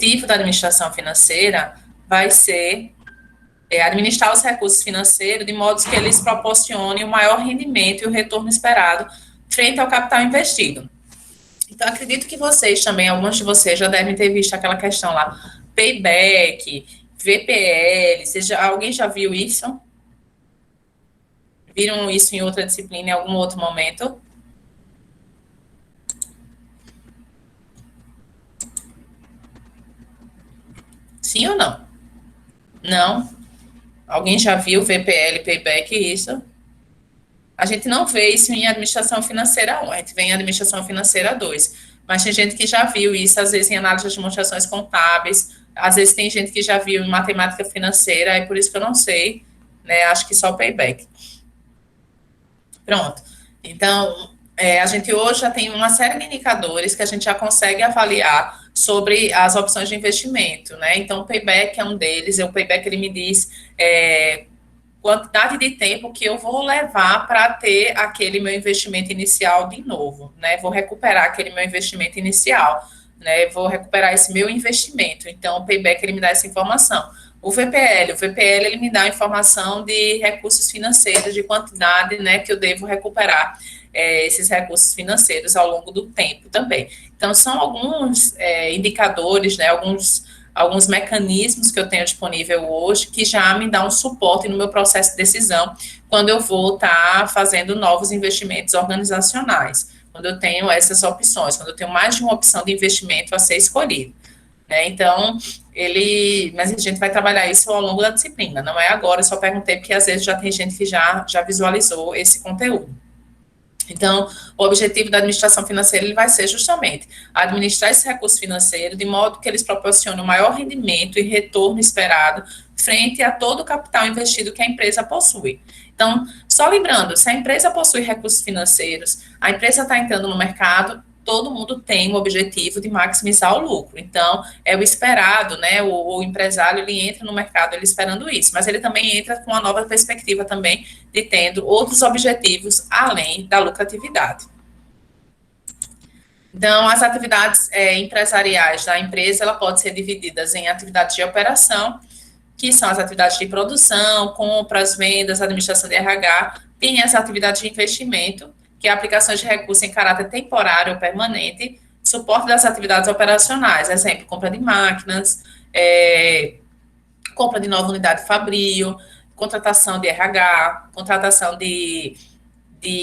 objetivo da administração financeira vai ser administrar os recursos financeiros de modo que eles proporcionem o maior rendimento e o retorno esperado frente ao capital investido. Então, acredito que vocês também, alguns de vocês já devem ter visto aquela questão lá, payback, VPL, alguém já viu isso? Viram isso em outra disciplina, em algum outro momento? Sim ou não? Não? Alguém já viu VPL, payback, isso? A gente não vê isso em administração financeira 1, a gente vê em administração financeira 2. Mas tem gente que já viu isso, às vezes, em análise de demonstrações contábeis, às vezes tem gente que já viu em matemática financeira, é por isso que eu não sei, né? Acho que só o payback. Pronto. Então, a gente hoje já tem uma série de indicadores que a gente já consegue avaliar sobre as opções de investimento, né? Então, o payback é um deles. O payback, ele me diz quantidade de tempo que eu vou levar para ter aquele meu investimento inicial de novo, né? Vou recuperar aquele meu investimento inicial, né? Vou recuperar esse meu investimento. Então, o payback, ele me dá essa informação. O VPL, ele me dá a informação de recursos financeiros, de quantidade, né, que eu devo recuperar esses recursos financeiros ao longo do tempo também. Então, são alguns indicadores, né, alguns mecanismos que eu tenho disponível hoje que já me dão um suporte no meu processo de decisão quando eu vou estar fazendo novos investimentos organizacionais, quando eu tenho essas opções, quando eu tenho mais de uma opção de investimento a ser escolhido. Né? Então, mas a gente vai trabalhar isso ao longo da disciplina, não é agora, eu só perguntei porque às vezes já tem gente que já visualizou esse conteúdo. Então, o objetivo da administração financeira ele vai ser justamente administrar esse recurso financeiro de modo que eles proporcionem o maior rendimento e retorno esperado frente a todo o capital investido que a empresa possui. Então, só lembrando, se a empresa possui recursos financeiros, a empresa está entrando no mercado, todo mundo tem o objetivo de maximizar o lucro. Então, é o esperado, né? O empresário, ele entra no mercado ele esperando isso, mas ele também entra com uma nova perspectiva também de tendo outros objetivos além da lucratividade. Então, as atividades empresariais da empresa, ela pode ser divididas em atividades de operação, que são as atividades de produção, compras, vendas, administração de RH, tem as atividades de investimento, que é aplicações de recursos em caráter temporário ou permanente, suporte das atividades operacionais, exemplo, compra de máquinas, compra de nova unidade fabril, contratação de RH, contratação de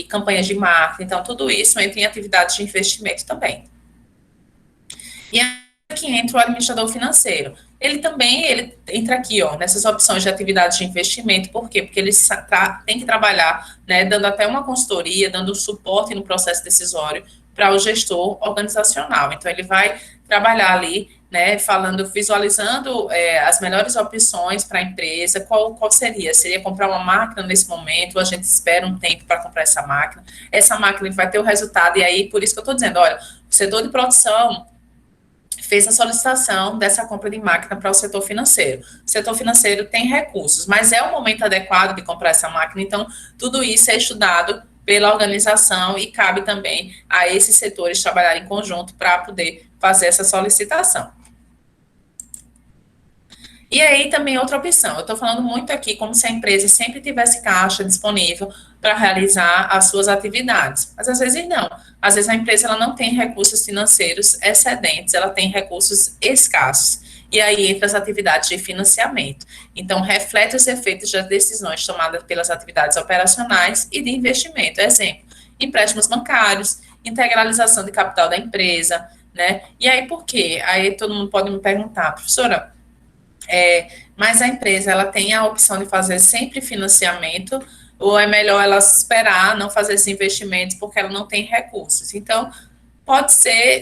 campanhas de marketing, então tudo isso entra em atividades de investimento também. E aqui entra o administrador financeiro. Ele entra aqui, ó, nessas opções de atividades de investimento, por quê? Porque ele tem que trabalhar, né, dando até uma consultoria, dando suporte no processo decisório para o gestor organizacional. Então, ele vai trabalhar ali, né, visualizando as melhores opções para a empresa, qual seria? Seria comprar uma máquina nesse momento, a gente espera um tempo para comprar essa máquina vai ter o resultado, e aí, por isso que eu estou dizendo, olha, o setor de produção fez a solicitação dessa compra de máquina para o setor financeiro. O setor financeiro tem recursos, mas é o momento adequado de comprar essa máquina, então tudo isso é estudado pela organização e cabe também a esses setores trabalhar em conjunto para poder fazer essa solicitação. E aí também outra opção, eu estou falando muito aqui como se a empresa sempre tivesse caixa disponível para realizar as suas atividades, mas às vezes não. Às vezes a empresa ela não tem recursos financeiros excedentes, ela tem recursos escassos. E aí entra as atividades de financiamento. Então, reflete os efeitos das decisões tomadas pelas atividades operacionais e de investimento. Exemplo, empréstimos bancários, integralização de capital da empresa, né? E aí por quê? Aí todo mundo pode me perguntar, professora, mas a empresa ela tem a opção de fazer sempre financiamento ou é melhor ela esperar não fazer esses investimentos porque ela não tem recursos? Então,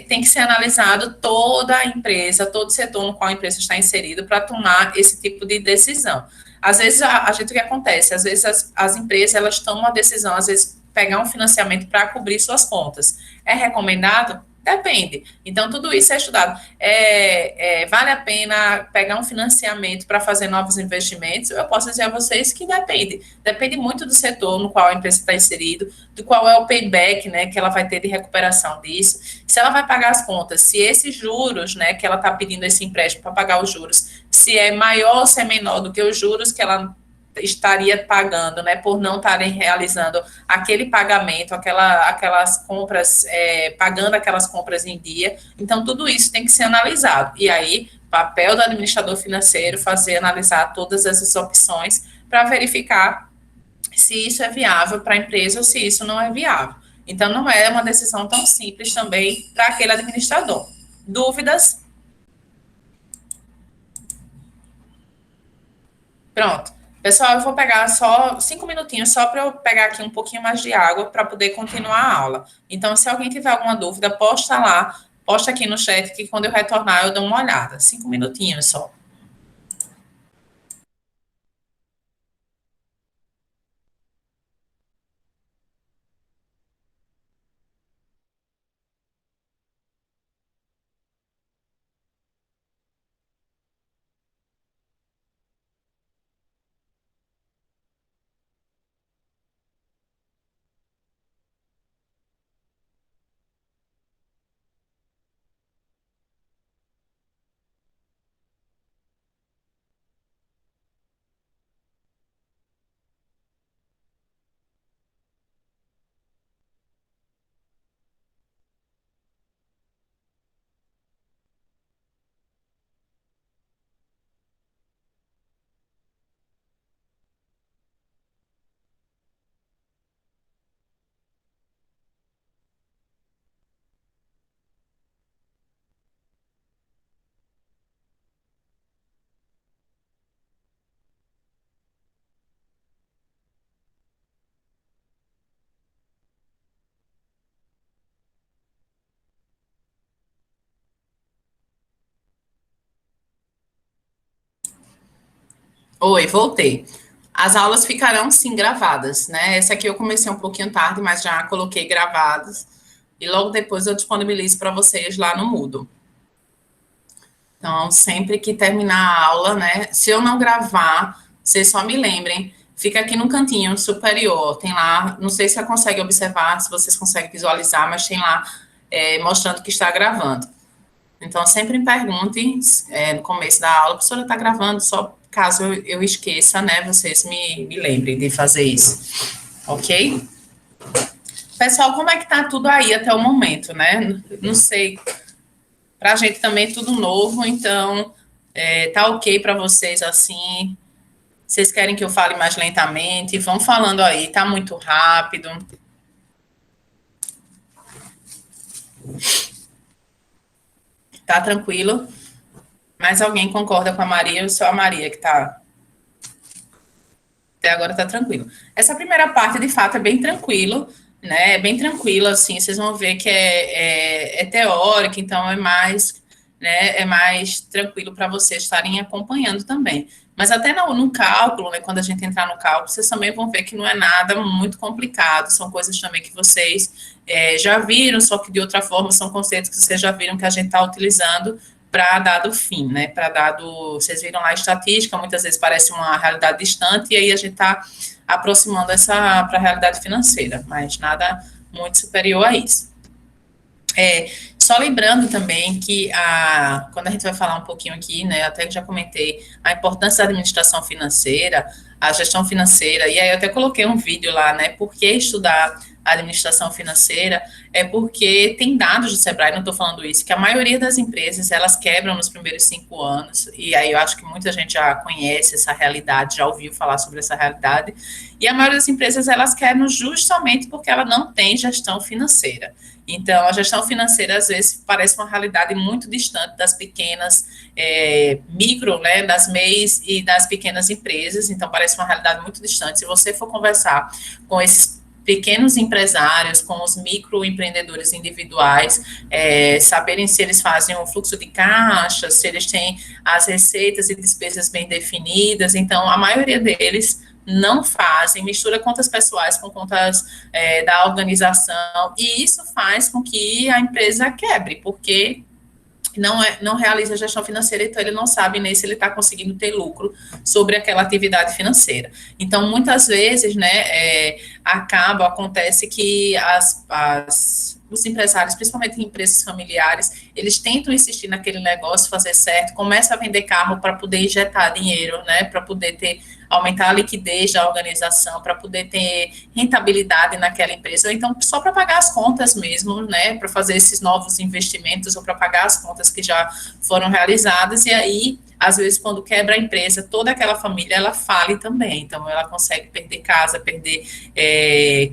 tem que ser analisado toda a empresa, todo o setor no qual a empresa está inserida para tomar esse tipo de decisão. Às vezes, o que acontece? Às vezes, as empresas, elas tomam uma decisão, às vezes, pegar um financiamento para cobrir suas contas. É recomendado? Depende. Então, tudo isso é estudado. Vale a pena pegar um financiamento para fazer novos investimentos? Eu posso dizer a vocês que depende. Depende muito do setor no qual a empresa está inserido, de qual é o payback, né, que ela vai ter de recuperação disso. Se ela vai pagar as contas, se esses juros, né, que ela está pedindo esse empréstimo para pagar os juros, se é maior ou se é menor do que os juros que ela estaria pagando, né, por não estarem realizando aquele pagamento, aquelas compras, pagando aquelas compras em dia. Então, tudo isso tem que ser analisado. E aí, papel do administrador financeiro fazer analisar todas essas opções para verificar se isso é viável para a empresa ou se isso não é viável. Então, não é uma decisão tão simples também para aquele administrador. Dúvidas? Pronto. Pessoal, eu vou pegar só 5 minutinhos, só para eu pegar aqui um pouquinho mais de água para poder continuar a aula. Então, se alguém tiver alguma dúvida, posta lá, posta aqui no chat, que quando eu retornar eu dou uma olhada. 5 minutinhos só. Oi, voltei. As aulas ficarão sim gravadas, né? Essa aqui eu comecei um pouquinho tarde, mas já coloquei gravadas. E logo depois eu disponibilizo para vocês lá no Moodle. Então, sempre que terminar a aula, né? Se eu não gravar, vocês só me lembrem. Fica aqui no cantinho superior. Tem lá, não sei se você consegue observar, se vocês conseguem visualizar, mas tem lá mostrando que está gravando. Então, sempre me perguntem no começo da aula, a professora está gravando, só caso eu esqueça, né? Vocês me lembrem de fazer isso. Ok? Pessoal, como é que tá tudo aí até o momento, né? Não sei. Para a gente também é tudo novo, então tá ok para vocês assim? Vocês querem que eu fale mais lentamente? Vão falando aí, tá muito rápido. Tá tranquilo? Mais alguém concorda com a Maria ou só a Maria que tá? Até agora tá tranquilo. Essa primeira parte, de fato, é bem tranquilo, né? É bem tranquilo, assim, vocês vão ver que é teórico, então é mais tranquilo para vocês estarem acompanhando também. Mas até no cálculo, né, quando a gente entrar no cálculo, vocês também vão ver que não é nada muito complicado, são coisas também que vocês já viram, só que de outra forma são conceitos que vocês já viram que a gente está utilizando para dado fim, né? Para dado, vocês viram lá a estatística, muitas vezes parece uma realidade distante, e aí a gente está aproximando essa para a realidade financeira, mas nada muito superior a isso. Só lembrando também que quando a gente vai falar um pouquinho aqui, né, até que já comentei, a importância da administração financeira, a gestão financeira, e aí eu até coloquei um vídeo lá, né, por que estudar a administração financeira, é porque tem dados do Sebrae, não estou falando isso, que a maioria das empresas, elas quebram nos primeiros 5 anos, e aí eu acho que muita gente já conhece essa realidade, já ouviu falar sobre essa realidade, e a maioria das empresas, elas quebram justamente porque ela não tem gestão financeira. Então, a gestão financeira, às vezes, parece uma realidade muito distante das pequenas, micro, né, das MEIs e das pequenas empresas, então parece uma realidade muito distante. Se você for conversar com esses pequenos empresários, com os microempreendedores individuais, saberem se eles fazem um fluxo de caixa, se eles têm as receitas e despesas bem definidas, então, a maioria deles não fazem, mistura contas pessoais com contas da organização, e isso faz com que a empresa quebre, porque não realiza gestão financeira, então ele não sabe nem se ele está conseguindo ter lucro sobre aquela atividade financeira. Então, muitas vezes, né, acontece que os empresários, principalmente em empresas familiares, eles tentam insistir naquele negócio, fazer certo, começam a vender carro para poder injetar dinheiro, né, para poder aumentar a liquidez da organização, para poder ter rentabilidade naquela empresa, ou então só para pagar as contas mesmo, né, para fazer esses novos investimentos, ou para pagar as contas que já foram realizadas, e aí, às vezes, quando quebra a empresa, toda aquela família, ela fale também, então ela consegue perder casa, perder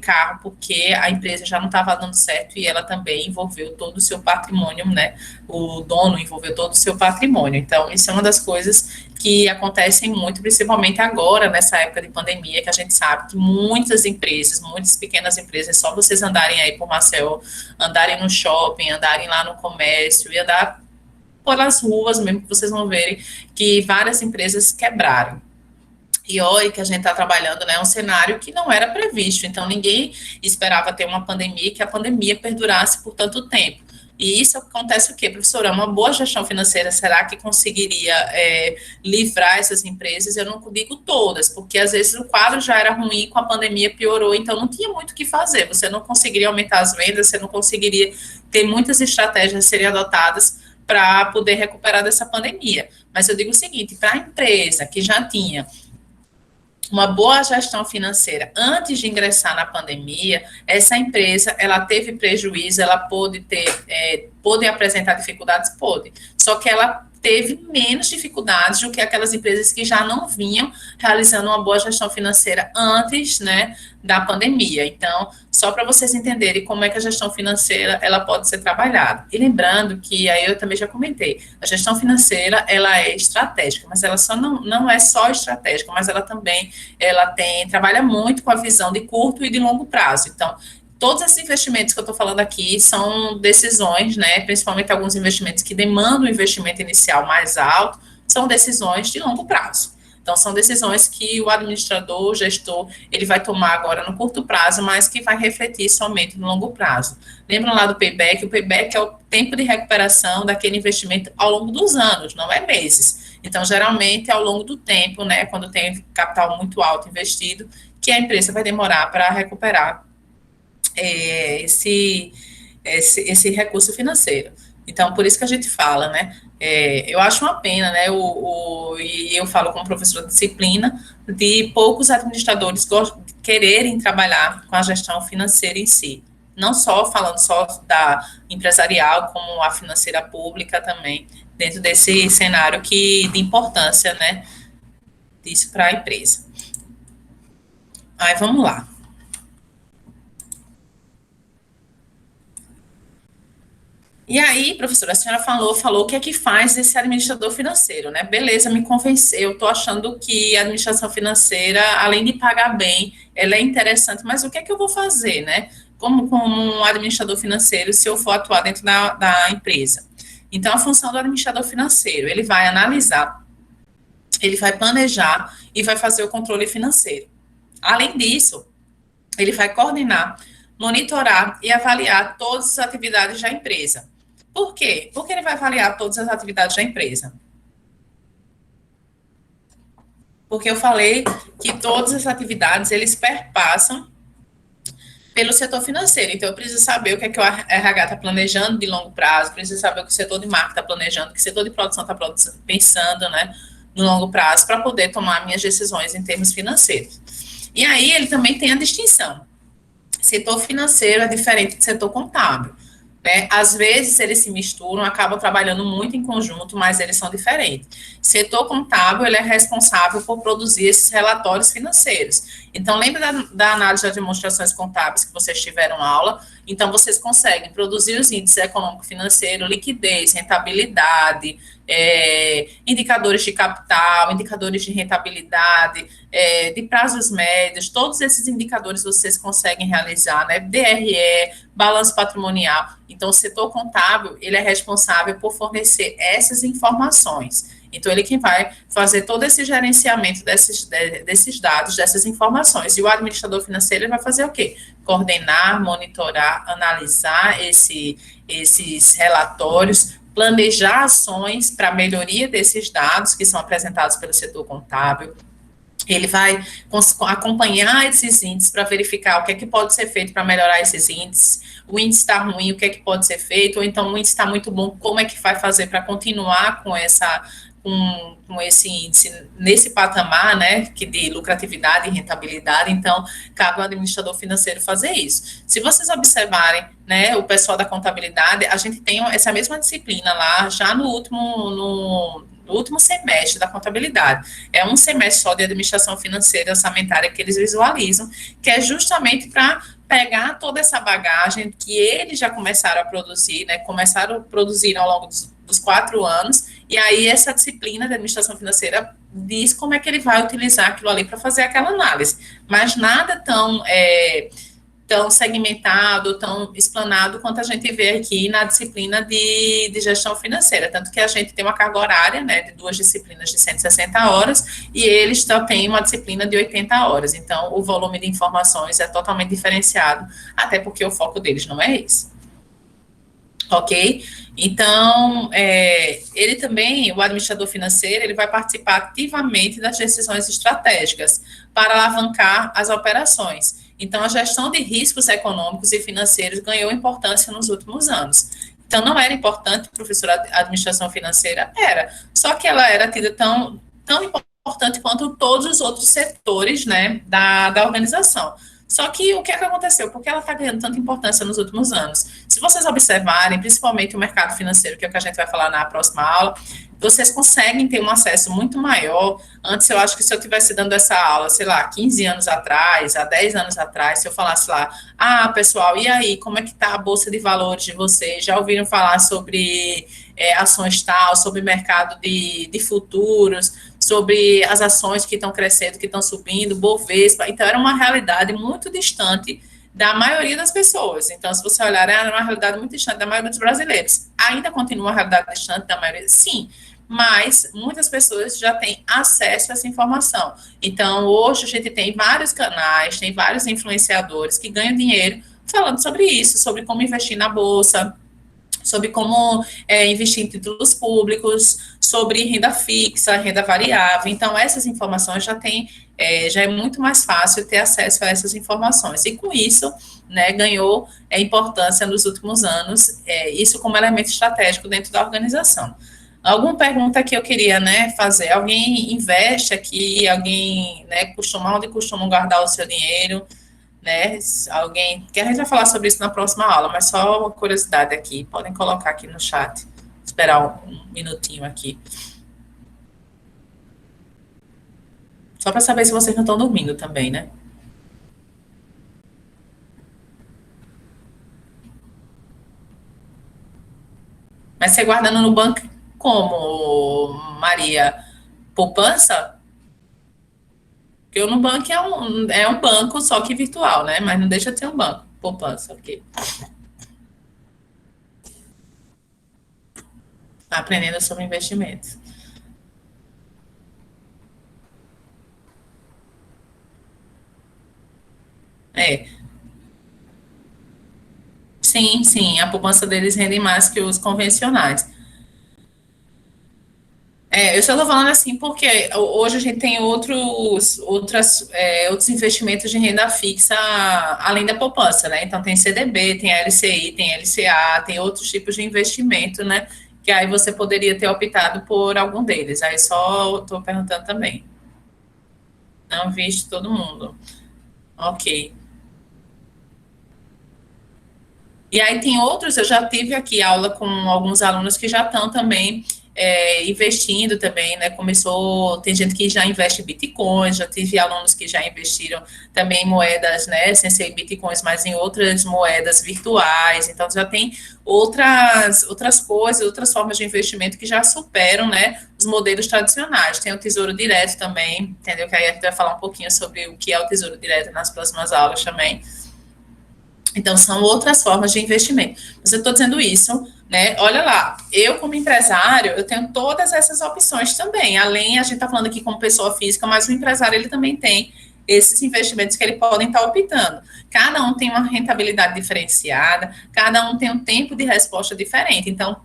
carro, porque a empresa já não estava dando certo, e ela também envolveu todo o seu patrimônio, né, o dono envolveu todo o seu patrimônio, então isso é uma das coisas que acontecem muito, principalmente agora, nessa época de pandemia, que a gente sabe que muitas empresas, muitas pequenas empresas, só vocês andarem aí por Maceió, andarem no shopping, andarem lá no comércio e andar pelas ruas mesmo, que vocês vão verem que várias empresas quebraram. E olha que a gente está trabalhando, né, um cenário que não era previsto, então ninguém esperava ter uma pandemia, que a pandemia perdurasse por tanto tempo. E isso acontece o quê, professora? Uma boa gestão financeira, será que conseguiria livrar essas empresas? Eu não digo todas, porque às vezes o quadro já era ruim, com a pandemia piorou, então não tinha muito o que fazer. Você não conseguiria aumentar as vendas, você não conseguiria ter muitas estratégias a serem adotadas para poder recuperar dessa pandemia. Mas eu digo o seguinte, para a empresa que já tinha uma boa gestão financeira antes de ingressar na pandemia, essa empresa, ela teve prejuízo, ela pôde apresentar dificuldades? Pôde. Só que ela teve menos dificuldades do que aquelas empresas que já não vinham realizando uma boa gestão financeira antes, né, da pandemia. Então, só para vocês entenderem como é que a gestão financeira, ela pode ser trabalhada. E lembrando que, aí eu também já comentei, a gestão financeira, ela é estratégica, mas ela só não é só estratégica, mas ela também, trabalha muito com a visão de curto e de longo prazo. Então, todos esses investimentos que eu estou falando aqui são decisões, né, principalmente alguns investimentos que demandam um investimento inicial mais alto, são decisões de longo prazo. Então, são decisões que o administrador, o gestor, ele vai tomar agora no curto prazo, mas que vai refletir somente no longo prazo. Lembram lá do payback? O payback é o tempo de recuperação daquele investimento ao longo dos anos, não é meses. Então, geralmente, é ao longo do tempo, né, quando tem capital muito alto investido, que a empresa vai demorar para recuperar esse recurso financeiro. Então, por isso que a gente fala, né? Eu acho uma pena, né? E eu falo como professora de disciplina, de poucos administradores quererem trabalhar com a gestão financeira em si. Não só falando só da empresarial, como a financeira pública também, dentro desse cenário de importância, né? Disso para a empresa. Aí, vamos lá. E aí, professora, a senhora falou o que é que faz esse administrador financeiro, né? Beleza, me convenceu, eu estou achando que a administração financeira, além de pagar bem, ela é interessante, mas o que é que eu vou fazer, né? Como um administrador financeiro, se eu for atuar dentro da empresa. Então, a função do administrador financeiro, ele vai analisar, ele vai planejar e vai fazer o controle financeiro. Além disso, ele vai coordenar, monitorar e avaliar todas as atividades da empresa. Por quê? Porque ele vai avaliar todas as atividades da empresa. Porque eu falei que todas as atividades, eles perpassam pelo setor financeiro. Então, eu preciso saber o que é que o RH está planejando de longo prazo, preciso saber o que o setor de marketing está planejando, o que o setor de produção está pensando, né, no longo prazo, para poder tomar minhas decisões em termos financeiros. E aí, ele também tem a distinção. Setor financeiro é diferente do setor contábil, né? Às vezes eles se misturam, acabam trabalhando muito em conjunto, mas eles são diferentes. Setor contábil, ele é responsável por produzir esses relatórios financeiros. Então, lembra da análise das demonstrações contábeis que vocês tiveram aula? Então, vocês conseguem produzir os índices econômico-financeiro, liquidez, rentabilidade, indicadores de capital, indicadores de rentabilidade, de prazos médios, todos esses indicadores vocês conseguem realizar, né? DRE, balanço patrimonial. Então, o setor contábil, ele é responsável por fornecer essas informações. Então, ele quem vai fazer todo esse gerenciamento desses dados, dessas informações. E o administrador financeiro ele vai fazer o quê? Coordenar, monitorar, analisar esses relatórios, planejar ações para melhoria desses dados que são apresentados pelo setor contábil. Ele vai acompanhar esses índices para verificar o que é que pode ser feito para melhorar esses índices. O índice está ruim, o que é que pode ser feito? Ou então o índice está muito bom, como é que vai fazer para continuar com esse índice nesse patamar, né, que de lucratividade e rentabilidade? Então, cabe ao administrador financeiro fazer isso. Se vocês observarem, né, o pessoal da contabilidade, a gente tem essa mesma disciplina lá, já no último semestre da contabilidade. É um semestre só de administração financeira e orçamentária que eles visualizam, que é justamente para pegar toda essa bagagem que eles já começaram a produzir, né, começaram a produzir ao longo dos 4 anos, e aí essa disciplina de administração financeira diz como é que ele vai utilizar aquilo ali para fazer aquela análise, mas nada tão segmentado, tão explanado quanto a gente vê aqui na disciplina de gestão financeira, tanto que a gente tem uma carga horária, né, de 2 disciplinas de 160 horas, e eles só têm uma disciplina de 80 horas, então o volume de informações é totalmente diferenciado, até porque o foco deles não é esse. Ok? Então, ele também, o administrador financeiro, ele vai participar ativamente das decisões estratégicas para alavancar as operações. Então, a gestão de riscos econômicos e financeiros ganhou importância nos últimos anos. Então, não era importante, professora, a administração financeira? Era. Só que ela era tida tão importante quanto todos os outros setores, né, da organização. Só que o que é que aconteceu? Por que ela está ganhando tanta importância nos últimos anos? Se vocês observarem, principalmente o mercado financeiro, que é o que a gente vai falar na próxima aula, vocês conseguem ter um acesso muito maior. Antes, eu acho que se eu estivesse dando essa aula, sei lá, 15 anos atrás, há 10 anos atrás, se eu falasse lá, pessoal, e aí, como é que está a Bolsa de Valores de vocês? Já ouviram falar sobre ações tal, sobre mercado de futuros, sobre as ações que estão crescendo, que estão subindo, Bovespa? Então, era uma realidade muito distante da maioria das pessoas. Então, se você olhar, era uma realidade muito distante da maioria dos brasileiros. Ainda continua uma realidade distante da maioria? Sim, mas muitas pessoas já têm acesso a essa informação. Então, hoje a gente tem vários canais, tem vários influenciadores que ganham dinheiro falando sobre isso, sobre como investir na Bolsa, sobre como investir em títulos públicos, sobre renda fixa, renda variável. Então, essas informações já é muito mais fácil ter acesso a essas informações. E com isso, né, ganhou importância nos últimos anos, isso como elemento estratégico dentro da organização. Alguma pergunta que eu queria, né, fazer? Alguém investe aqui? Alguém, né, onde costumam guardar o seu dinheiro? Né, alguém, que a gente vai falar sobre isso na próxima aula, mas só uma curiosidade aqui, podem colocar aqui no chat, esperar um minutinho aqui, só para saber se vocês não estão dormindo também, né? Mas você guardando no banco como, Maria? Poupança? Porque o Nubank é um banco, só que virtual, né? Mas não deixa de ser um banco. Poupança, ok. Aprendendo sobre investimentos. É, sim, sim, a poupança deles rende mais que os convencionais. Eu só estou falando assim porque hoje a gente tem outros investimentos de renda fixa além da poupança, né? Então tem CDB, tem LCI, tem LCA, tem outros tipos de investimento, né? Que aí você poderia ter optado por algum deles. Aí só estou perguntando também. Não visto todo mundo. Ok. E aí tem outros, eu já tive aqui aula com alguns alunos que já estão também investindo também, né? Tem gente que já investe em bitcoins, já tive alunos que já investiram também em moedas, né? Sem ser em bitcoins, mas em outras moedas virtuais. Então já tem outras coisas, outras formas de investimento que já superam, né? Os modelos tradicionais. Tem o Tesouro Direto também, entendeu? Que aí a gente vai falar um pouquinho sobre o que é o Tesouro Direto nas próximas aulas também. Então, são outras formas de investimento. Mas eu estou dizendo isso, né? Olha lá, eu como empresário, eu tenho todas essas opções também. Além, a gente está falando aqui como pessoa física, mas o empresário, ele também tem esses investimentos que ele podem estar optando. Cada um tem uma rentabilidade diferenciada, cada um tem um tempo de resposta diferente. Então,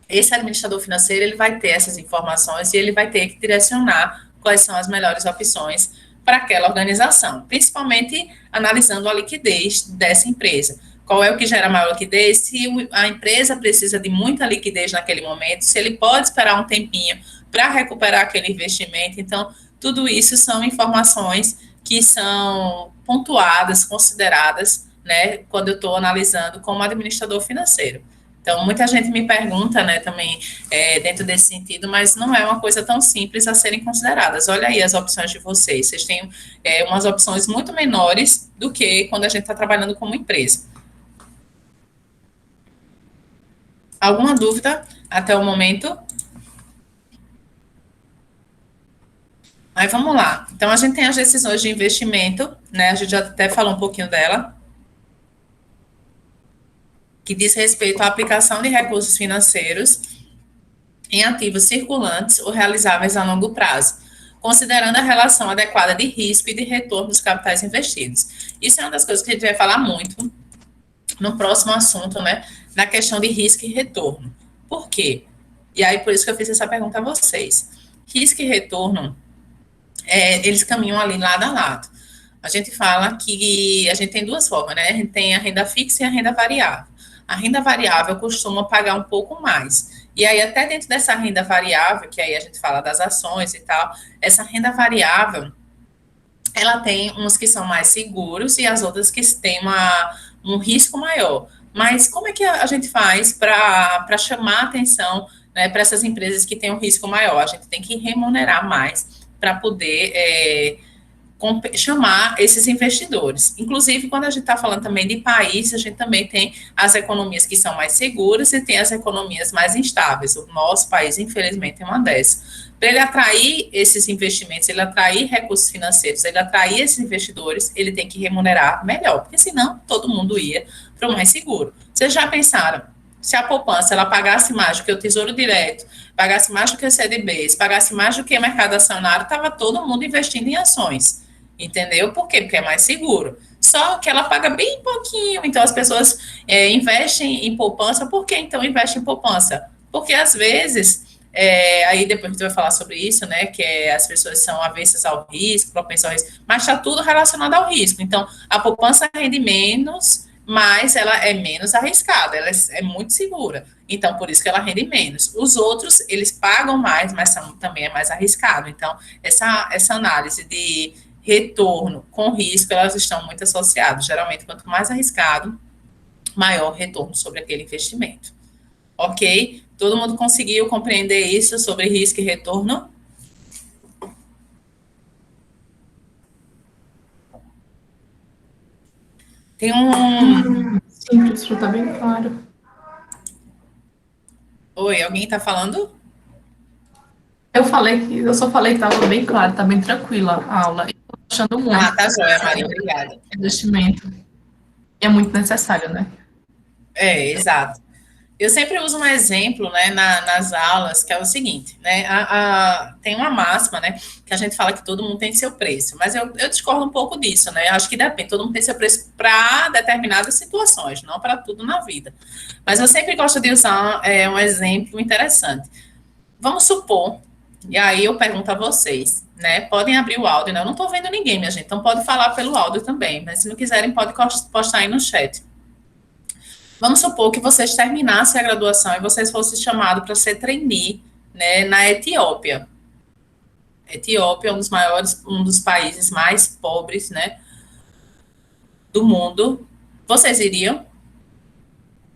esse administrador financeiro, ele vai ter essas informações e ele vai ter que direcionar quais são as melhores opções para aquela organização, principalmente analisando a liquidez dessa empresa. Qual é o que gera maior liquidez? Se a empresa precisa de muita liquidez naquele momento, se ele pode esperar um tempinho para recuperar aquele investimento. Então, tudo isso são informações que são pontuadas, consideradas, né, quando eu estou analisando como administrador financeiro. Então, muita gente me pergunta, né, também, dentro desse sentido, mas não é uma coisa tão simples a serem consideradas. Olha aí as opções de vocês. Vocês têm umas opções muito menores do que quando a gente está trabalhando como empresa. Alguma dúvida até o momento? Aí vamos lá. Então, a gente tem as decisões de investimento, né? A gente já até falou um pouquinho dela, que diz respeito à aplicação de recursos financeiros em ativos circulantes ou realizáveis a longo prazo, considerando a relação adequada de risco e de retorno dos capitais investidos. Isso é uma das coisas que a gente vai falar muito no próximo assunto, né? Na questão de risco e retorno. Por quê? E aí, por isso que eu fiz essa pergunta a vocês. Risco e retorno, eles caminham ali lado a lado. A gente fala que a gente tem duas formas, né? A gente tem a renda fixa e a renda variável. A renda variável costuma pagar um pouco mais. E aí, até dentro dessa renda variável, que aí a gente fala das ações e tal, essa renda variável, ela tem uns que são mais seguros e as outras que têm um risco maior. Mas como é que a gente faz para chamar a atenção, né, para essas empresas que têm um risco maior? A gente tem que remunerar mais para poder chamar esses investidores. Inclusive, quando a gente está falando também de país, a gente também tem as economias que são mais seguras e tem as economias mais instáveis. O nosso país, infelizmente, é uma dessas. Para ele atrair esses investimentos, ele atrair recursos financeiros, ele atrair esses investidores, ele tem que remunerar melhor, porque senão todo mundo ia para o mais seguro. Vocês já pensaram, se a poupança ela pagasse mais do que o Tesouro Direto, pagasse mais do que o CDBs, pagasse mais do que o mercado acionário, estava todo mundo investindo em ações. Entendeu? Por quê? Porque é mais seguro. Só que ela paga bem pouquinho, então as pessoas investem em poupança. Por que então investem em poupança? Porque às vezes, aí depois a gente vai falar sobre isso, né? Que as pessoas são avessas ao risco, propensas ao risco, mas está tudo relacionado ao risco. Então, a poupança rende menos, mas ela é menos arriscada, ela é muito segura. Então, por isso que ela rende menos. Os outros, eles pagam mais, mas também é mais arriscado. Então, essa análise de retorno com risco, elas estão muito associadas. Geralmente, quanto mais arriscado, maior retorno sobre aquele investimento. Ok? Todo mundo conseguiu compreender isso sobre risco e retorno? Tem um... Sim, professor, está bem claro. Oi, alguém está falando? Eu só falei que estava bem claro, está bem tranquila a aula. Estou achando muito Ah, tá joia, Maria, obrigada. investimento. É muito necessário, né? Exato. Eu sempre uso um exemplo, né, nas aulas, que é o seguinte, né, tem uma máxima, né, que a gente fala que todo mundo tem seu preço, mas eu discordo um pouco disso, né, eu acho que depende, todo mundo tem seu preço para determinadas situações, não para tudo na vida. Mas eu sempre gosto de usar um exemplo interessante. Vamos supor, e aí eu pergunto a vocês, né, podem abrir o áudio, né, eu não estou vendo ninguém, minha gente, então pode falar pelo áudio também, mas se não quiserem pode postar aí no chat. Vamos supor que vocês terminassem a graduação e vocês fossem chamados para ser trainee, né, na Etiópia. Etiópia é um dos países mais pobres, né, do mundo. Vocês iriam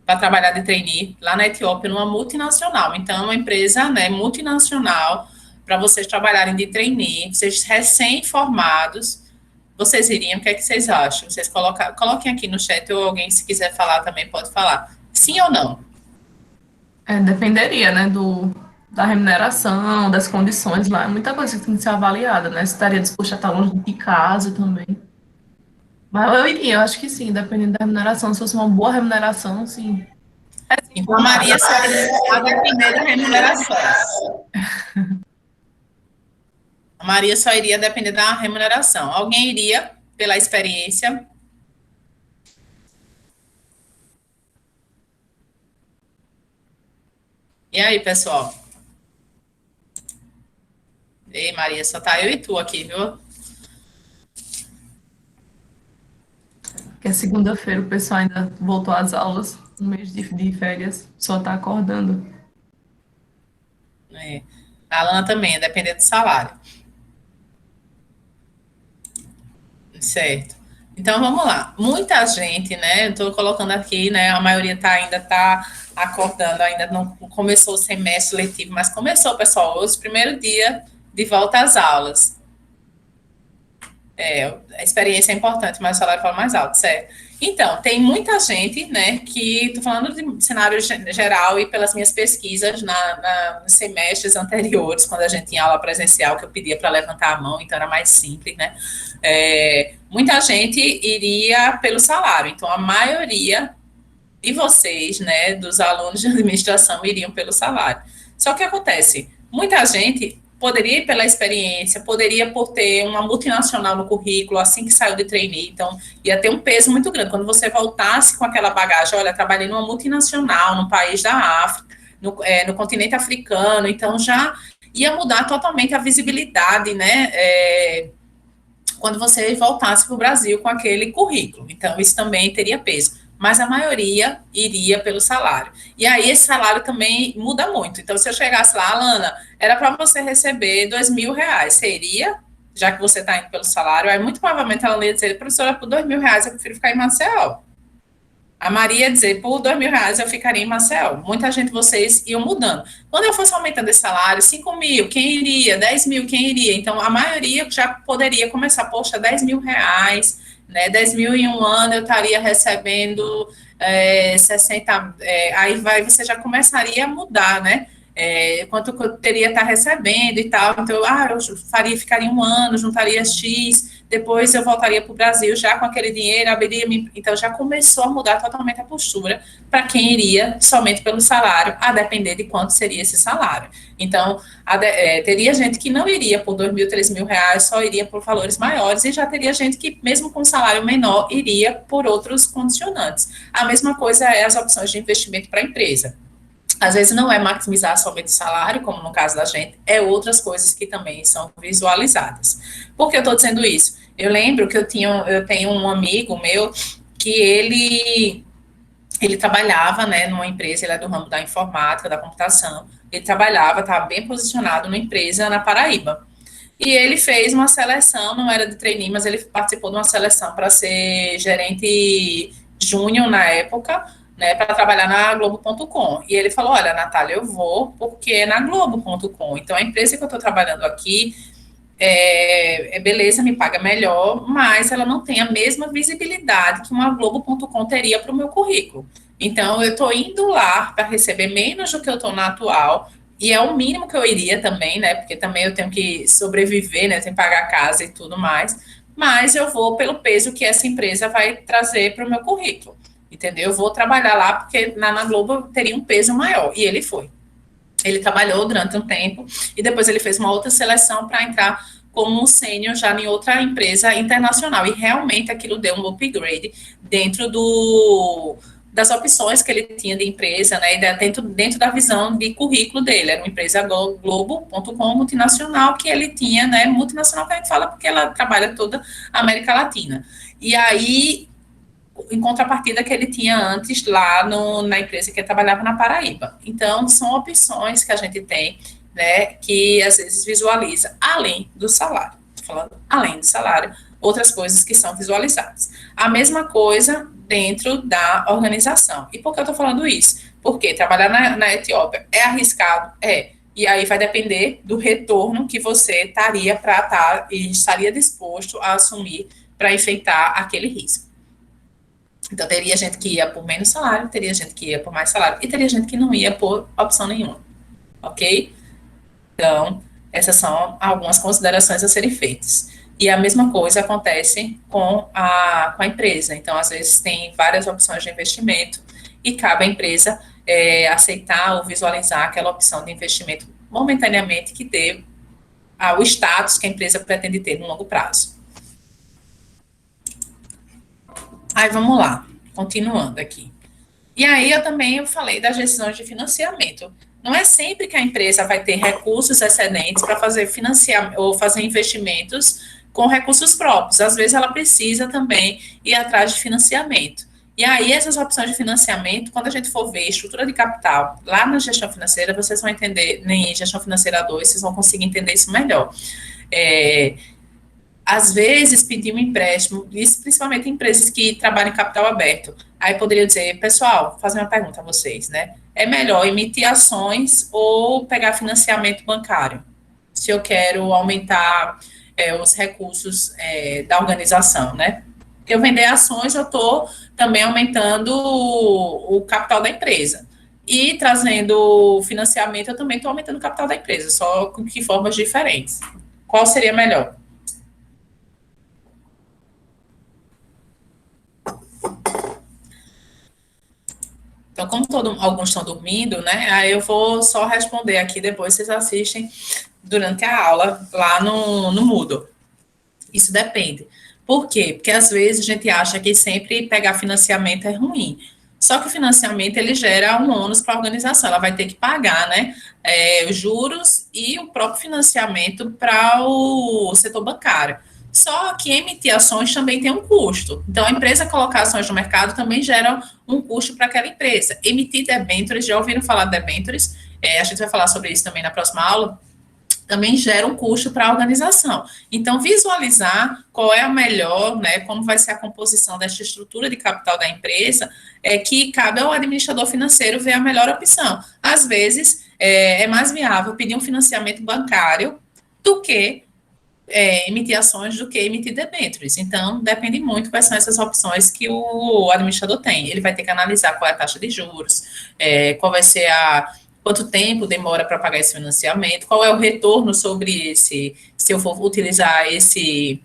para trabalhar de trainee lá na Etiópia, numa multinacional. Então, é uma empresa, né, multinacional para vocês trabalharem de trainee, vocês recém-formados. Vocês iriam? O que é que vocês acham? Vocês coloquem aqui no chat ou alguém, se quiser falar também, pode falar. Sim ou não? Dependeria, né, da remuneração, das condições lá. É muita coisa que tem que ser avaliada, né? Se estaria disposto a estar longe de casa também. Mas eu iria, eu acho que sim, dependendo da remuneração. Se fosse uma boa remuneração, sim. É sim, Então, por a nada. Maria sairia a depender da remuneração. A Maria só iria depender da remuneração. Alguém iria pela experiência? E aí, pessoal? Ei, Maria, só tá eu e tu aqui, viu? Porque é segunda-feira, o pessoal ainda voltou às aulas, no mês de férias, só tá acordando. É. A Alana também, depender do salário. Certo. Então vamos lá. Muita gente, né? Eu estou colocando aqui, né? A maioria ainda está acordando, ainda não começou o semestre letivo, mas começou, pessoal, hoje, primeiro dia de volta às aulas. A experiência é importante, mas o salário fala mais alto, certo? Então, tem muita gente, né, que, estou falando de cenário geral e pelas minhas pesquisas nos semestres anteriores, quando a gente tinha aula presencial, que eu pedia para levantar a mão, então era mais simples, né? Muita gente iria pelo salário, então a maioria de vocês, né, dos alunos de administração, iriam pelo salário. Só que acontece, muita gente poderia ir pela experiência, poderia por ter uma multinacional no currículo, assim que saiu de trainee, então ia ter um peso muito grande. Quando você voltasse com aquela bagagem, olha, trabalhei numa multinacional, num país da África, no continente africano, então já ia mudar totalmente a visibilidade, né, quando você voltasse para o Brasil com aquele currículo. Então, isso também teria peso. Mas a maioria iria pelo salário. E aí, esse salário também muda muito. Então, se eu chegasse lá, Alana, era para você receber R$ 2.000, seria, já que você está indo pelo salário, aí muito provavelmente ela ia dizer, professora, por R$ 2.000 eu prefiro ficar em Maceió. A Maria dizer, por R$ 2.000 eu ficaria em Marcel. Muita gente, vocês iam mudando. Quando eu fosse aumentando esse salário, 5.000, quem iria? 10.000, quem iria? Então, a maioria já poderia começar, poxa, R$ 10.000, né? 10.000 em um ano eu estaria recebendo 60, aí você já começaria a mudar, né? Quanto eu teria estar recebendo e tal. Então, eu ficaria um ano, juntaria X, depois eu voltaria para o Brasil já com aquele dinheiro, então já começou a mudar totalmente a postura para quem iria somente pelo salário, a depender de quanto seria esse salário. Então, teria gente que não iria por R$ 2.000, R$ 3.000, só iria por valores maiores, e já teria gente que, mesmo com salário menor, iria por outros condicionantes. A mesma coisa é as opções de investimento para a empresa. Às vezes não é maximizar somente o salário, como no caso da gente, é outras coisas que também são visualizadas. Por que eu estou dizendo isso? Eu lembro que eu tenho um amigo meu que ele trabalhava, né, numa empresa, ele é do ramo da informática, da computação, ele trabalhava, estava bem posicionado numa empresa na Paraíba. E ele fez uma seleção, não era de trainee, mas ele participou de uma seleção para ser gerente júnior na época, né, para trabalhar na Globo.com. E ele falou: Olha, Natália, eu vou porque é na Globo.com. Então, a empresa que eu estou trabalhando aqui, beleza, me paga melhor, mas ela não tem a mesma visibilidade que uma Globo.com teria para o meu currículo. Então, eu estou indo lá para receber menos do que eu estou na atual, e é o mínimo que eu iria também, né? Porque também eu tenho que sobreviver, né? Eu tenho que pagar a casa e tudo mais. Mas eu vou pelo peso que essa empresa vai trazer para o meu currículo. Entendeu? Eu vou trabalhar lá porque na Globo eu teria um peso maior. E ele foi. Ele trabalhou durante um tempo e depois ele fez uma outra seleção para entrar como um sênior já em outra empresa internacional. E realmente aquilo deu um upgrade dentro das opções que ele tinha de empresa, né, e dentro da visão de currículo dele. Era uma empresa Globo.com multinacional que ele tinha, né, multinacional que a gente fala porque ela trabalha toda a América Latina. E aí, em contrapartida que ele tinha antes lá na empresa que ele trabalhava na Paraíba. Então, são opções que a gente tem, né, que às vezes visualiza além do salário. Falando além do salário, outras coisas que são visualizadas. A mesma coisa dentro da organização. E por que eu estou falando isso? Porque trabalhar na Etiópia é arriscado? É. E aí vai depender do retorno que você estaria para estar e estaria disposto a assumir para enfrentar aquele risco. Então, teria gente que ia por menos salário, teria gente que ia por mais salário, e teria gente que não ia por opção nenhuma, ok? Então, essas são algumas considerações a serem feitas. E a mesma coisa acontece com a empresa. Então, às vezes, tem várias opções de investimento e cabe à empresa aceitar ou visualizar aquela opção de investimento momentaneamente que dê o status que a empresa pretende ter no longo prazo. Aí, vamos lá, continuando aqui. E aí, eu falei das decisões de financiamento. Não é sempre que a empresa vai ter recursos excedentes para fazer financiamento ou fazer investimentos com recursos próprios. Às vezes, ela precisa também ir atrás de financiamento. E aí, essas opções de financiamento, quando a gente for ver estrutura de capital lá na gestão financeira, vocês vão entender, em gestão financeira 2, vocês vão conseguir entender isso melhor. Às vezes, pedir um empréstimo, isso principalmente em empresas que trabalham em capital aberto. Aí poderia dizer, pessoal, vou fazer uma pergunta a vocês, né? É melhor emitir ações ou pegar financiamento bancário? Se eu quero aumentar os recursos da organização, né? Eu vender ações, eu estou também aumentando o capital da empresa. E trazendo financiamento, eu também estou aumentando o capital da empresa, só com que formas diferentes. Qual seria melhor? Então, como alguns estão dormindo, né? Aí eu vou só responder aqui, depois vocês assistem durante a aula lá no Moodle. Isso depende. Por quê? Porque às vezes a gente acha que sempre pegar financiamento é ruim. Só que o financiamento ele gera um ônus para a organização, ela vai ter que pagar, né? Os juros e o próprio financiamento para o setor bancário. Só que emitir ações também tem um custo. Então, a empresa colocar ações no mercado também gera um custo para aquela empresa. Emitir debêntures, já ouviram falar de debêntures? A gente vai falar sobre isso também na próxima aula. Também gera um custo para a organização. Então, visualizar qual é a melhor, né, como vai ser a composição desta estrutura de capital da empresa, que cabe ao administrador financeiro ver a melhor opção. Às vezes, é mais viável pedir um financiamento bancário do que emitir ações do que emitir debêntures. Então, depende muito quais são essas opções que o administrador tem. Ele vai ter que analisar qual é a taxa de juros, qual vai ser quanto tempo demora para pagar esse financiamento, qual é o retorno sobre se eu for utilizar esse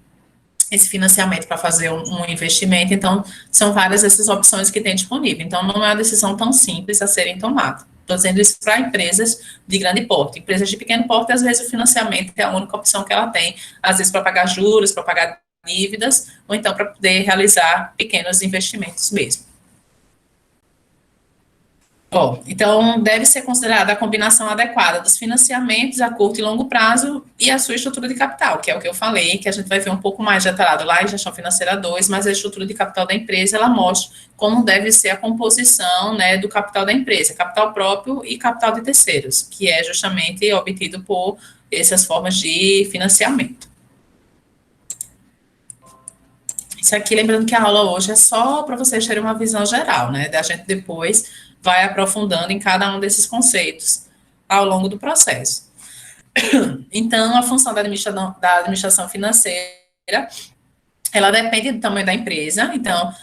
financiamento para fazer um investimento. Então, são várias essas opções que tem disponível. Então, não é uma decisão tão simples a serem tomadas. Estou dizendo isso para empresas de grande porte. Empresas de pequeno porte, às vezes, o financiamento é a única opção que ela tem, às vezes, para pagar juros, para pagar dívidas, ou então para poder realizar pequenos investimentos mesmo. Bom, então deve ser considerada a combinação adequada dos financiamentos a curto e longo prazo e a sua estrutura de capital, que é o que eu falei, que a gente vai ver um pouco mais detalhado lá em Gestão Financeira 2, mas a estrutura de capital da empresa, ela mostra como deve ser a composição, né, do capital da empresa, capital próprio e capital de terceiros, que é justamente obtido por essas formas de financiamento. Isso aqui, lembrando que a aula hoje é só para vocês terem uma visão geral, né, da gente depois vai aprofundando em cada um desses conceitos ao longo do processo. Então, a função da administração financeira, ela depende do tamanho da empresa. Então,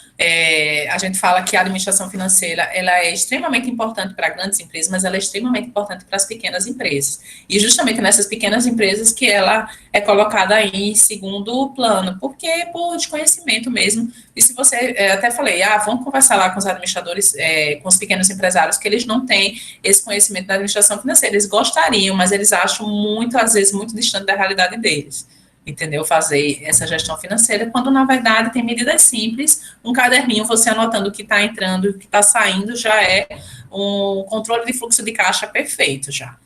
a gente fala que a administração financeira ela é extremamente importante para grandes empresas, mas ela é extremamente importante para as pequenas empresas. E justamente nessas pequenas empresas que ela é colocada aí em segundo plano, porque por desconhecimento mesmo. E se você, até falei, vamos conversar lá com os administradores, com os pequenos empresários, que eles não têm esse conhecimento da administração financeira. Eles gostariam, mas eles acham muito, às vezes, muito distante da realidade deles. Entendeu? Fazer essa gestão financeira, quando na verdade tem medidas simples, um caderninho, você anotando o que está entrando, o que está saindo, já é um controle de fluxo de caixa perfeito, já.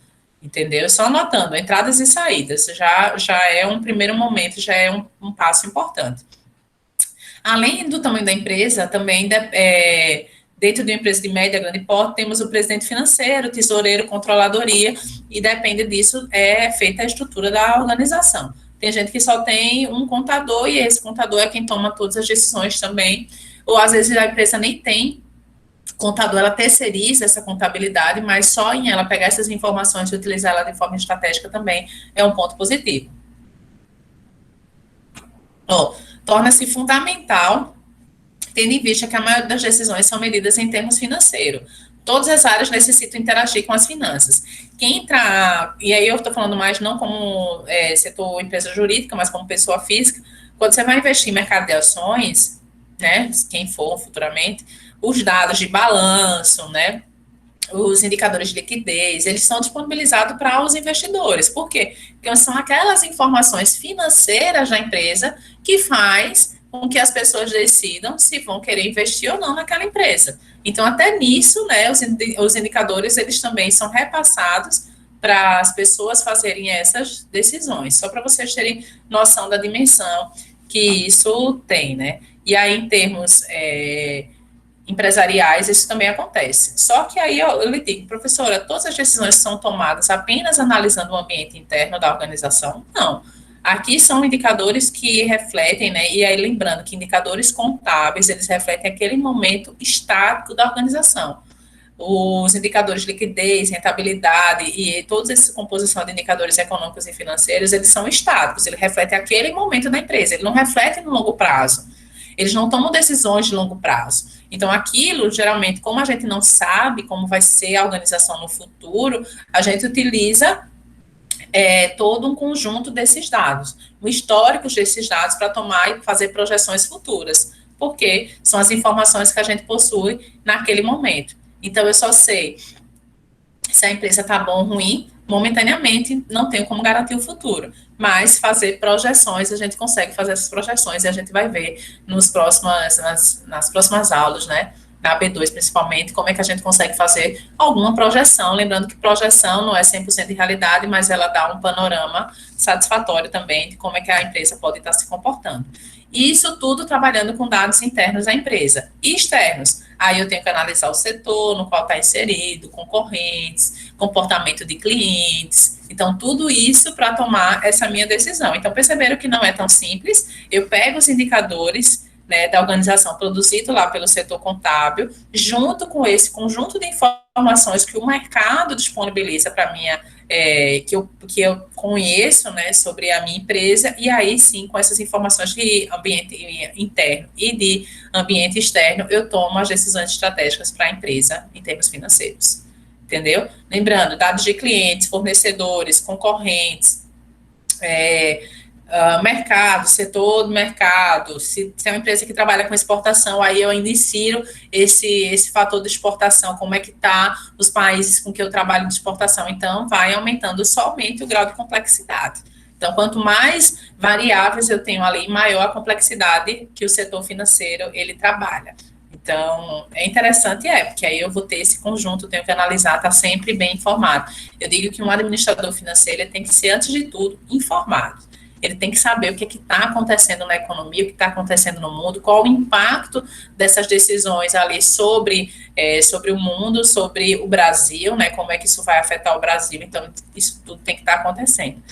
Entendeu? Só anotando entradas e saídas, já é um primeiro momento, já é um passo importante. Além do tamanho da empresa, também dentro de uma empresa de média, grande porte, temos o presidente financeiro, tesoureiro, controladoria, e depende disso, é feita a estrutura da organização. Tem gente que só tem um contador e esse contador é quem toma todas as decisões também. Ou às vezes a empresa nem tem contador, ela terceiriza essa contabilidade, mas só em ela pegar essas informações e utilizar ela de forma estratégica também é um ponto positivo. Torna-se fundamental, tendo em vista que a maioria das decisões são medidas em termos financeiros. Todas as áreas necessitam interagir com as finanças. Quem entrar, e aí eu estou falando mais não como setor empresa jurídica, mas como pessoa física, quando você vai investir em mercado de ações, né, quem for futuramente, os dados de balanço, né, os indicadores de liquidez, eles são disponibilizados para os investidores. Por quê? Porque são aquelas informações financeiras da empresa que faz com que as pessoas decidam se vão querer investir ou não naquela empresa. Então, até nisso, né, os indicadores, eles também são repassados para as pessoas fazerem essas decisões, só para vocês terem noção da dimensão que isso tem, né? E aí, em termos empresariais, isso também acontece. Só que aí eu lhe digo, professora, todas as decisões são tomadas apenas analisando o ambiente interno da organização? Não. Aqui são indicadores que refletem, né? E aí lembrando que indicadores contábeis, eles refletem aquele momento estático da organização. Os indicadores de liquidez, rentabilidade e toda essa composição de indicadores econômicos e financeiros, eles são estáticos, ele reflete aquele momento da empresa, ele não reflete no longo prazo. Eles não tomam decisões de longo prazo. Então, aquilo, geralmente, como a gente não sabe como vai ser a organização no futuro, a gente utiliza todo um conjunto desses dados, o histórico desses dados para tomar e fazer projeções futuras, porque são as informações que a gente possui naquele momento. Então, eu só sei se a empresa está bom ou ruim, momentaneamente, não tenho como garantir o futuro. Mas fazer projeções, a gente consegue fazer essas projeções e a gente vai ver nas próximas aulas, né? Na B2 principalmente, como é que a gente consegue fazer alguma projeção. Lembrando que projeção não é 100% de realidade, mas ela dá um panorama satisfatório também de como é que a empresa pode estar se comportando. E isso tudo trabalhando com dados internos da empresa. E externos, aí eu tenho que analisar o setor no qual está inserido, concorrentes, comportamento de clientes. Então, tudo isso para tomar essa minha decisão. Então, perceberam que não é tão simples. Eu pego os indicadores, né, da organização produzido lá pelo setor contábil, junto com esse conjunto de informações que o mercado disponibiliza para minha que eu conheço, né, sobre a minha empresa, e aí sim, com essas informações de ambiente interno e de ambiente externo, eu tomo as decisões estratégicas para a empresa em termos financeiros. Entendeu? Lembrando, dados de clientes, fornecedores, concorrentes, mercado, setor do mercado, se é uma empresa que trabalha com exportação, aí eu ainda insiro esse fator de exportação, como é que está os países com que eu trabalho de exportação, então vai aumentando somente o grau de complexidade. Então, quanto mais variáveis eu tenho ali, maior a complexidade que o setor financeiro, ele trabalha. Então, é interessante, porque aí eu vou ter esse conjunto, tenho que analisar, estar sempre bem informado. Eu digo que um administrador financeiro tem que ser, antes de tudo, informado. Ele tem que saber o que está acontecendo na economia, o que está acontecendo no mundo, qual o impacto dessas decisões ali sobre o mundo, sobre o Brasil, né? Como é que isso vai afetar o Brasil. Então, isso tudo tem que estar acontecendo.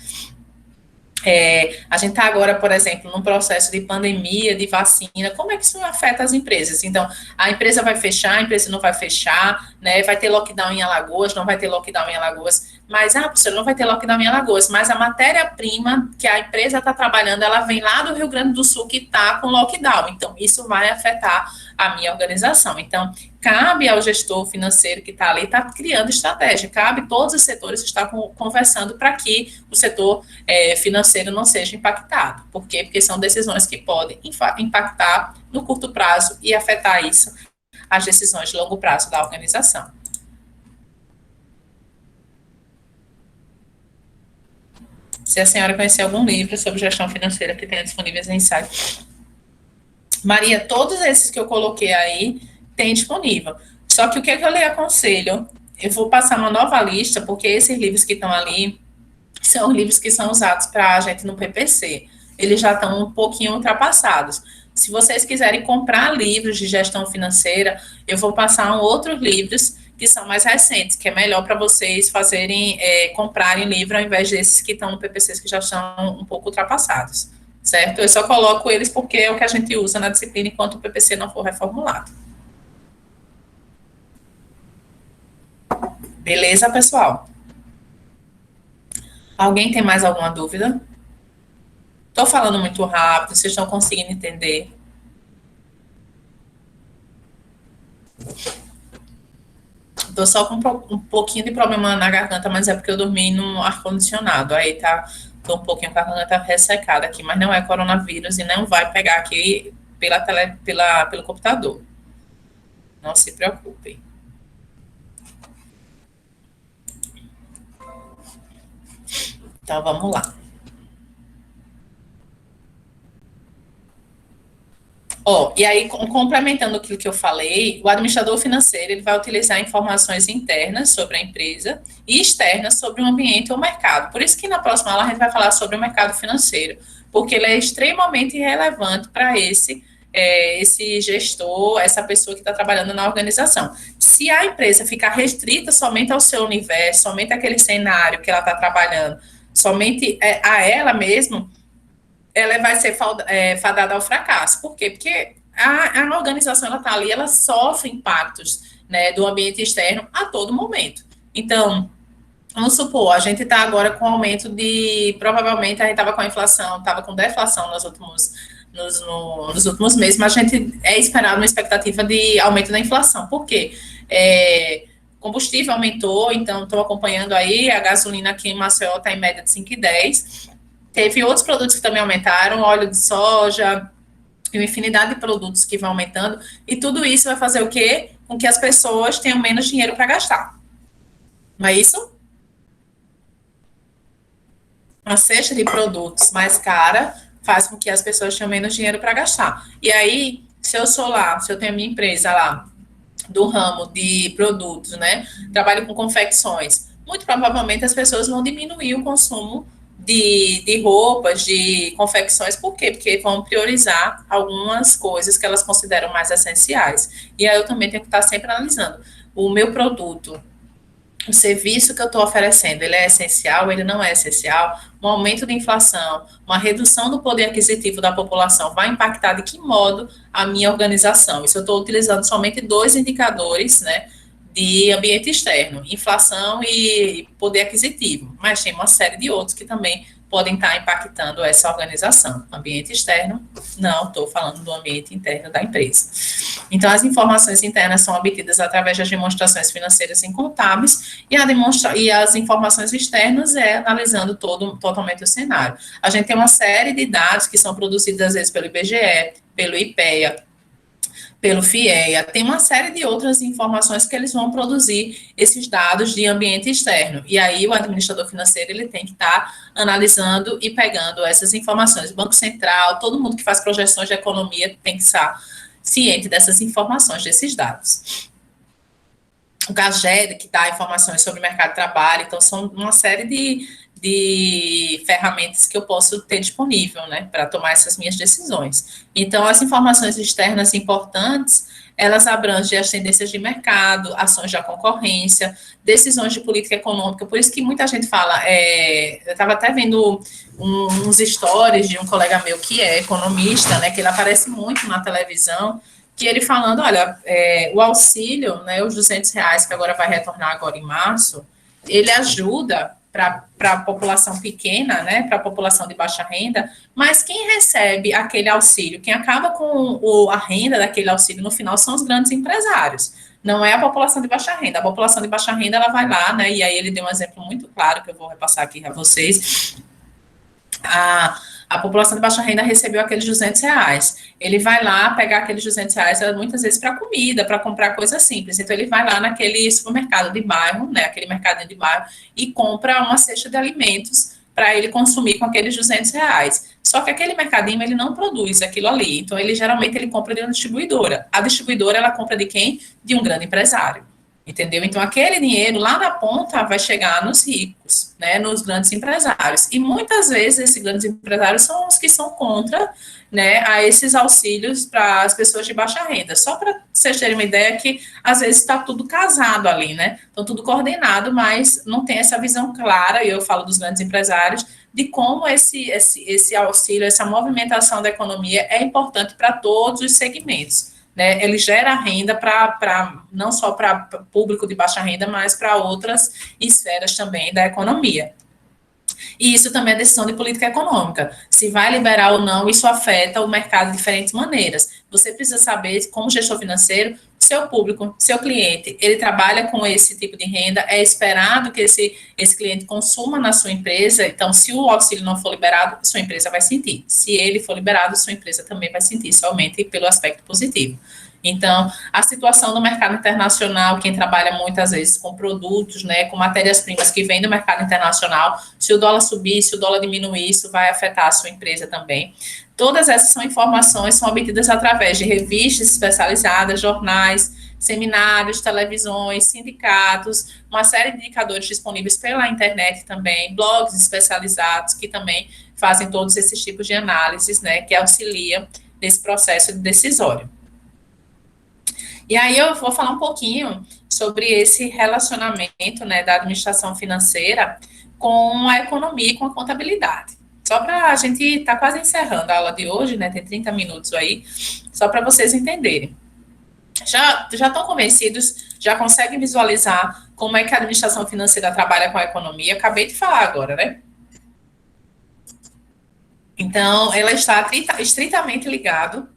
A gente está agora, por exemplo, num processo de pandemia, de vacina, como é que isso afeta as empresas? Então, a empresa vai fechar, a empresa não vai fechar, né? Vai ter lockdown em Alagoas, não vai ter lockdown em Alagoas, mas, professor, não vai ter lockdown em Alagoas, mas a matéria-prima que a empresa está trabalhando, ela vem lá do Rio Grande do Sul que está com lockdown, então isso vai afetar a minha organização. Então, cabe ao gestor financeiro que está ali, está criando estratégia, cabe todos os setores estar conversando para que o setor financeiro não seja impactado. Por quê? Porque são decisões que podem impactar no curto prazo e afetar isso, as decisões de longo prazo da organização. Se a senhora conhecer algum livro sobre gestão financeira que tenha disponíveis em site. Maria, todos esses que eu coloquei aí tem disponível. Só que o que, é que eu lhe aconselho? Eu vou passar uma nova lista, porque esses livros que estão ali são livros que são usados para a gente no PPC. Eles já estão um pouquinho ultrapassados. Se vocês quiserem comprar livros de gestão financeira, eu vou passar outros livros que são mais recentes, que é melhor para vocês fazerem, comprarem livro ao invés desses que estão no PPC, que já estão um pouco ultrapassados. Certo? Eu só coloco eles porque é o que a gente usa na disciplina enquanto o PPC não for reformulado. Beleza, pessoal? Alguém tem mais alguma dúvida? Estou falando muito rápido, vocês estão conseguindo entender? Tô só com um pouquinho de problema na garganta, mas é porque eu dormi no ar-condicionado. Aí tô um pouquinho com a garganta ressecada aqui, mas não é coronavírus e não vai pegar aqui pelo computador. Não se preocupem. Então vamos lá. E aí, complementando aquilo que eu falei, o administrador financeiro ele vai utilizar informações internas sobre a empresa e externas sobre o ambiente ou mercado. Por isso que na próxima aula a gente vai falar sobre o mercado financeiro, porque ele é extremamente relevante para esse gestor, essa pessoa que está trabalhando na organização. Se a empresa ficar restrita somente ao seu universo, somente àquele cenário que ela está trabalhando, somente a ela mesma, ela vai ser fadada ao fracasso. Por quê? Porque a organização ela está ali, ela sofre impactos, né, do ambiente externo a todo momento. Então, vamos supor, a gente está agora com aumento provavelmente a gente estava com a inflação, estava com deflação nos últimos meses, mas a gente esperado uma expectativa de aumento da inflação. Por quê? Combustível aumentou, então estou acompanhando aí, a gasolina aqui em Maceió está em média de 5,10. Teve outros produtos que também aumentaram, óleo de soja, e uma infinidade de produtos que vão aumentando, e tudo isso vai fazer o quê? Com que as pessoas tenham menos dinheiro para gastar. Não é isso? Uma cesta de produtos mais cara faz com que as pessoas tenham menos dinheiro para gastar. E aí, se eu tenho a minha empresa lá, do ramo de produtos, né? Trabalho com confecções. Muito provavelmente as pessoas vão diminuir o consumo de roupas, de confecções. Por quê? Porque vão priorizar algumas coisas que elas consideram mais essenciais. E aí eu também tenho que estar sempre analisando. O meu produto, o serviço que eu estou oferecendo, ele é essencial, ele não é essencial? Um aumento de inflação, uma redução do poder aquisitivo da população vai impactar de que modo a minha organização? Isso eu estou utilizando somente 2 indicadores, né, de ambiente externo, inflação e poder aquisitivo, mas tem uma série de outros que também podem estar impactando essa organização. Ambiente externo, não, estou falando do ambiente interno da empresa. Então, as informações internas são obtidas através das demonstrações financeiras e contábeis, e as informações externas analisando totalmente o cenário. A gente tem uma série de dados que são produzidos, às vezes, pelo IBGE, pelo IPEA, pelo FIEA, tem uma série de outras informações que eles vão produzir esses dados de ambiente externo. E aí o administrador financeiro ele tem que estar analisando e pegando essas informações. O Banco Central, todo mundo que faz projeções de economia tem que estar ciente dessas informações, desses dados. O CAGED, que dá informações sobre o mercado de trabalho. Então, são uma série de ferramentas que eu posso ter disponível, né, para tomar essas minhas decisões. Então, as informações externas importantes, elas abrangem as tendências de mercado, ações da concorrência, decisões de política econômica, por isso que muita gente fala, eu estava até vendo uns stories de um colega meu que é economista, né, que ele aparece muito na televisão, que ele falando, olha, o auxílio, né, os R$ 200, que agora vai retornar agora em março, ele ajuda para a população pequena, né, para a população de baixa renda, mas quem recebe aquele auxílio, quem acaba com a renda daquele auxílio no final são os grandes empresários, não é a população de baixa renda. A população de baixa renda, ela vai lá, né, e aí ele deu um exemplo muito claro, que eu vou repassar aqui a vocês. A população de baixa renda recebeu aqueles R$ 200. Ele vai lá pegar aqueles R$ 200, muitas vezes para comida, para comprar coisas simples. Então, ele vai lá naquele supermercado de bairro, né, aquele mercadinho de bairro, e compra uma cesta de alimentos para ele consumir com aqueles R$ 200. Só que aquele mercadinho, ele não produz aquilo ali. Então, geralmente, ele compra de uma distribuidora. A distribuidora, ela compra de quem? De um grande empresário. Entendeu? Então, aquele dinheiro lá na ponta vai chegar nos ricos, né, nos grandes empresários. E muitas vezes esses grandes empresários são os que são contra, né, a esses auxílios para as pessoas de baixa renda. Só para vocês terem uma ideia que às vezes está tudo casado ali, né? Então, tudo coordenado, mas não tem essa visão clara, e eu falo dos grandes empresários, de como esse auxílio, essa movimentação da economia é importante para todos os segmentos. Né, ele gera renda não só para público de baixa renda, mas para outras esferas também da economia. E isso também é decisão de política econômica. Se vai liberar ou não, isso afeta o mercado de diferentes maneiras. Você precisa saber, como gestor financeiro, seu público, seu cliente, ele trabalha com esse tipo de renda, é esperado que esse cliente consuma na sua empresa, então, se o auxílio não for liberado, sua empresa vai sentir. Se ele for liberado, sua empresa também vai sentir, somente pelo aspecto positivo. Então, a situação do mercado internacional, quem trabalha muitas vezes com produtos, né, com matérias-primas que vêm do mercado internacional, se o dólar subir, se o dólar diminuir, isso vai afetar a sua empresa também. Todas essas são informações, são obtidas através de revistas especializadas, jornais, seminários, televisões, sindicatos, uma série de indicadores disponíveis pela internet também, blogs especializados que também fazem todos esses tipos de análises, né, que auxiliam nesse processo decisório. E aí eu vou falar um pouquinho sobre esse relacionamento, né, da administração financeira com a economia e com a contabilidade. Só para a gente estar quase encerrando a aula de hoje, né, tem 30 minutos aí, só para vocês entenderem. Já estão convencidos? Já conseguem visualizar como é que a administração financeira trabalha com a economia? Acabei de falar agora, né? Então, ela está estritamente ligada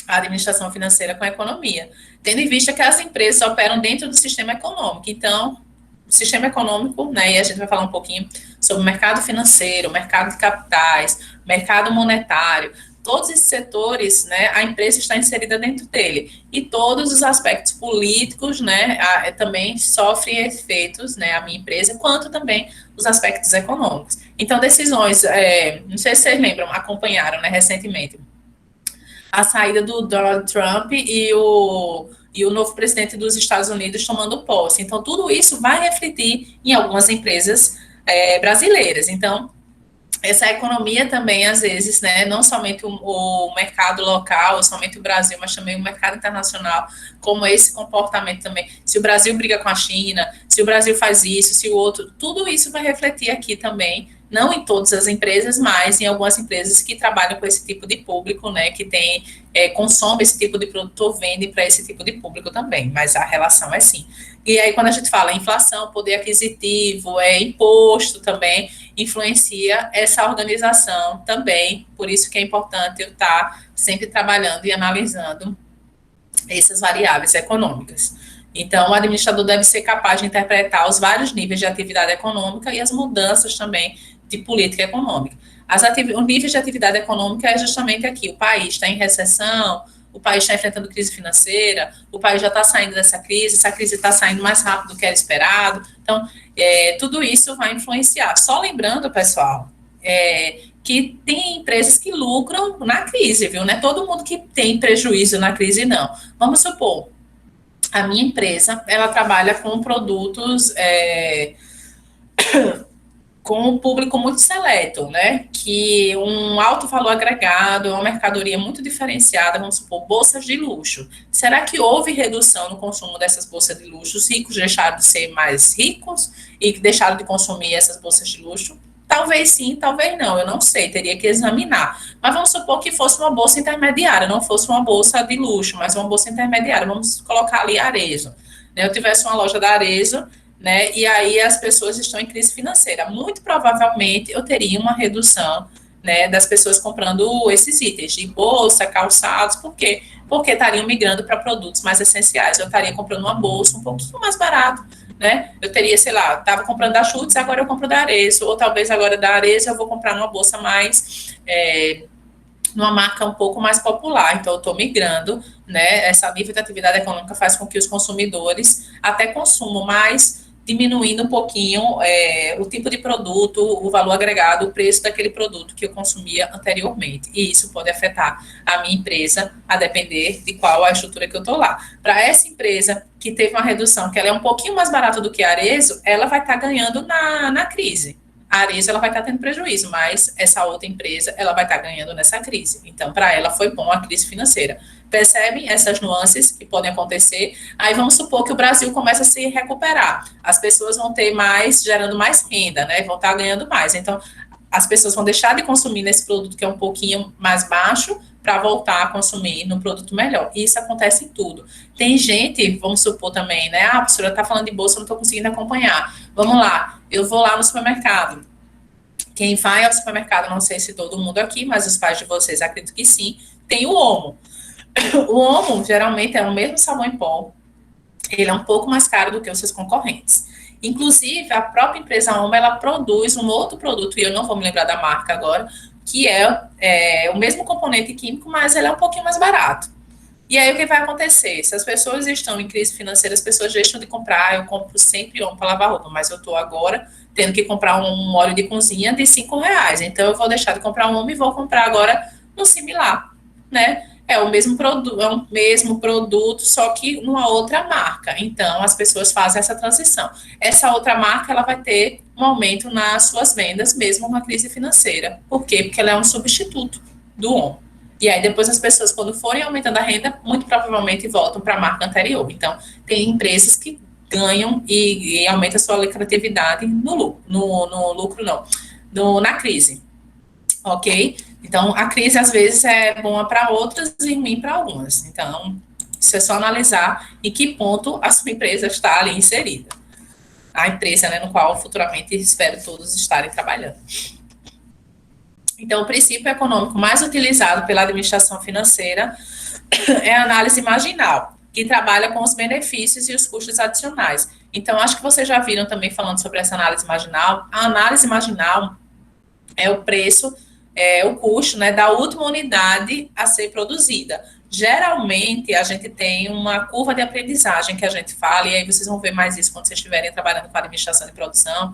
a administração financeira com a economia, tendo em vista que as empresas operam dentro do sistema econômico. Então, o sistema econômico, né, e a gente vai falar um pouquinho sobre o mercado financeiro, mercado de capitais, mercado monetário, todos esses setores, né, a empresa está inserida dentro dele. E todos os aspectos políticos, né, também sofrem efeitos, né, a minha empresa, quanto também os aspectos econômicos. Então, decisões, não sei se vocês lembram, acompanharam, né, recentemente, a saída do Donald Trump e o novo presidente dos Estados Unidos tomando posse. Então, tudo isso vai refletir em algumas empresas brasileiras. Então, essa economia também, às vezes, né, não somente o mercado local, somente o Brasil, mas também o mercado internacional, como esse comportamento também. Se o Brasil briga com a China, se o Brasil faz isso, se o outro, tudo isso vai refletir aqui também, não em todas as empresas, mas em algumas empresas que trabalham com esse tipo de público, né, que tem, consome esse tipo de produto ou vende para esse tipo de público também, mas a relação é sim. E aí, quando a gente fala inflação, poder aquisitivo, imposto também, influencia essa organização também, por isso que é importante eu estar sempre trabalhando e analisando essas variáveis econômicas. Então, o administrador deve ser capaz de interpretar os vários níveis de atividade econômica e as mudanças também de política econômica. O nível de atividade econômica é justamente aqui, o país está em recessão, o país está enfrentando crise financeira, o país já está saindo dessa crise, essa crise está saindo mais rápido do que era esperado. Então, tudo isso vai influenciar. Só lembrando, pessoal, que tem empresas que lucram na crise, viu? Não é todo mundo que tem prejuízo na crise, não. Vamos supor, a minha empresa, ela trabalha com produtos com um público muito seleto, né? Que um alto valor agregado, uma mercadoria muito diferenciada, vamos supor, bolsas de luxo. Será que houve redução no consumo dessas bolsas de luxo? Os ricos deixaram de ser mais ricos e deixaram de consumir essas bolsas de luxo? Talvez sim, talvez não, eu não sei, teria que examinar. Mas vamos supor que fosse uma bolsa intermediária, não fosse uma bolsa de luxo, mas uma bolsa intermediária. Vamos colocar ali Arezzo. Eu tivesse uma loja da Arezzo, né, e aí as pessoas estão em crise financeira. Muito provavelmente eu teria uma redução, né, das pessoas comprando esses itens de bolsa, calçados, por quê? Porque estariam migrando para produtos mais essenciais. Eu estaria comprando uma bolsa um pouquinho mais barato, né? Eu teria, sei lá, estava comprando da Schutz, agora eu compro da Arezzo, ou talvez agora da Arezzo eu vou comprar uma bolsa mais, numa marca um pouco mais popular, então eu estou migrando, né? Essa nível de atividade econômica faz com que os consumidores até consumam mais, diminuindo um pouquinho o tipo de produto, o valor agregado, o preço daquele produto que eu consumia anteriormente. E isso pode afetar a minha empresa, a depender de qual a estrutura que eu estou lá. Para essa empresa que teve uma redução, que ela é um pouquinho mais barata do que a Arezzo, ela vai estar ganhando na crise. A Arezzo, ela vai estar tendo prejuízo, mas essa outra empresa, ela vai estar ganhando nessa crise. Então, para ela foi bom a crise financeira. Percebem essas nuances que podem acontecer? Aí vamos supor que o Brasil começa a se recuperar. As pessoas vão ter mais, gerando mais renda, né? Vão estar ganhando mais. Então, as pessoas vão deixar de consumir nesse produto que é um pouquinho mais baixo para voltar a consumir no produto melhor. E isso acontece em tudo. Tem gente, vamos supor também, né? A professora está falando de bolsa, eu não estou conseguindo acompanhar. Vamos lá, eu vou lá no supermercado. Quem vai ao supermercado, não sei se todo mundo aqui, mas os pais de vocês acredito que sim, tem o Omo. O Omo, geralmente, é o mesmo sabão em pó, ele é um pouco mais caro do que os seus concorrentes. Inclusive, a própria empresa Omo, ela produz um outro produto, e eu não vou me lembrar da marca agora, que é o mesmo componente químico, mas ele é um pouquinho mais barato. E aí, o que vai acontecer? Se as pessoas estão em crise financeira, as pessoas deixam de comprar. Eu compro sempre Omo para lavar roupa, mas eu estou agora tendo que comprar um óleo de cozinha de R$ 5. Então, eu vou deixar de comprar um Omo e vou comprar agora um similar, né? É o mesmo produto, só que numa outra marca. Então, as pessoas fazem essa transição. Essa outra marca, ela vai ter um aumento nas suas vendas, mesmo com a crise financeira. Por quê? Porque ela é um substituto do Omo. E aí, depois, as pessoas, quando forem aumentando a renda, muito provavelmente voltam para a marca anterior. Então, tem empresas que ganham e aumentam a sua lucratividade no lucro não, na crise, ok? Então, a crise, às vezes, é boa para outras e ruim para algumas. Então, isso é só analisar em que ponto a sua empresa está ali inserida. A empresa, né, no qual futuramente espero todos estarem trabalhando. Então, o princípio econômico mais utilizado pela administração financeira é a análise marginal, que trabalha com os benefícios e os custos adicionais. Então, acho que vocês já viram também falando sobre essa análise marginal. A análise marginal é o preço, é o custo, né, da última unidade a ser produzida. Geralmente, a gente tem uma curva de aprendizagem que a gente fala, e aí vocês vão ver mais isso quando vocês estiverem trabalhando com administração de produção.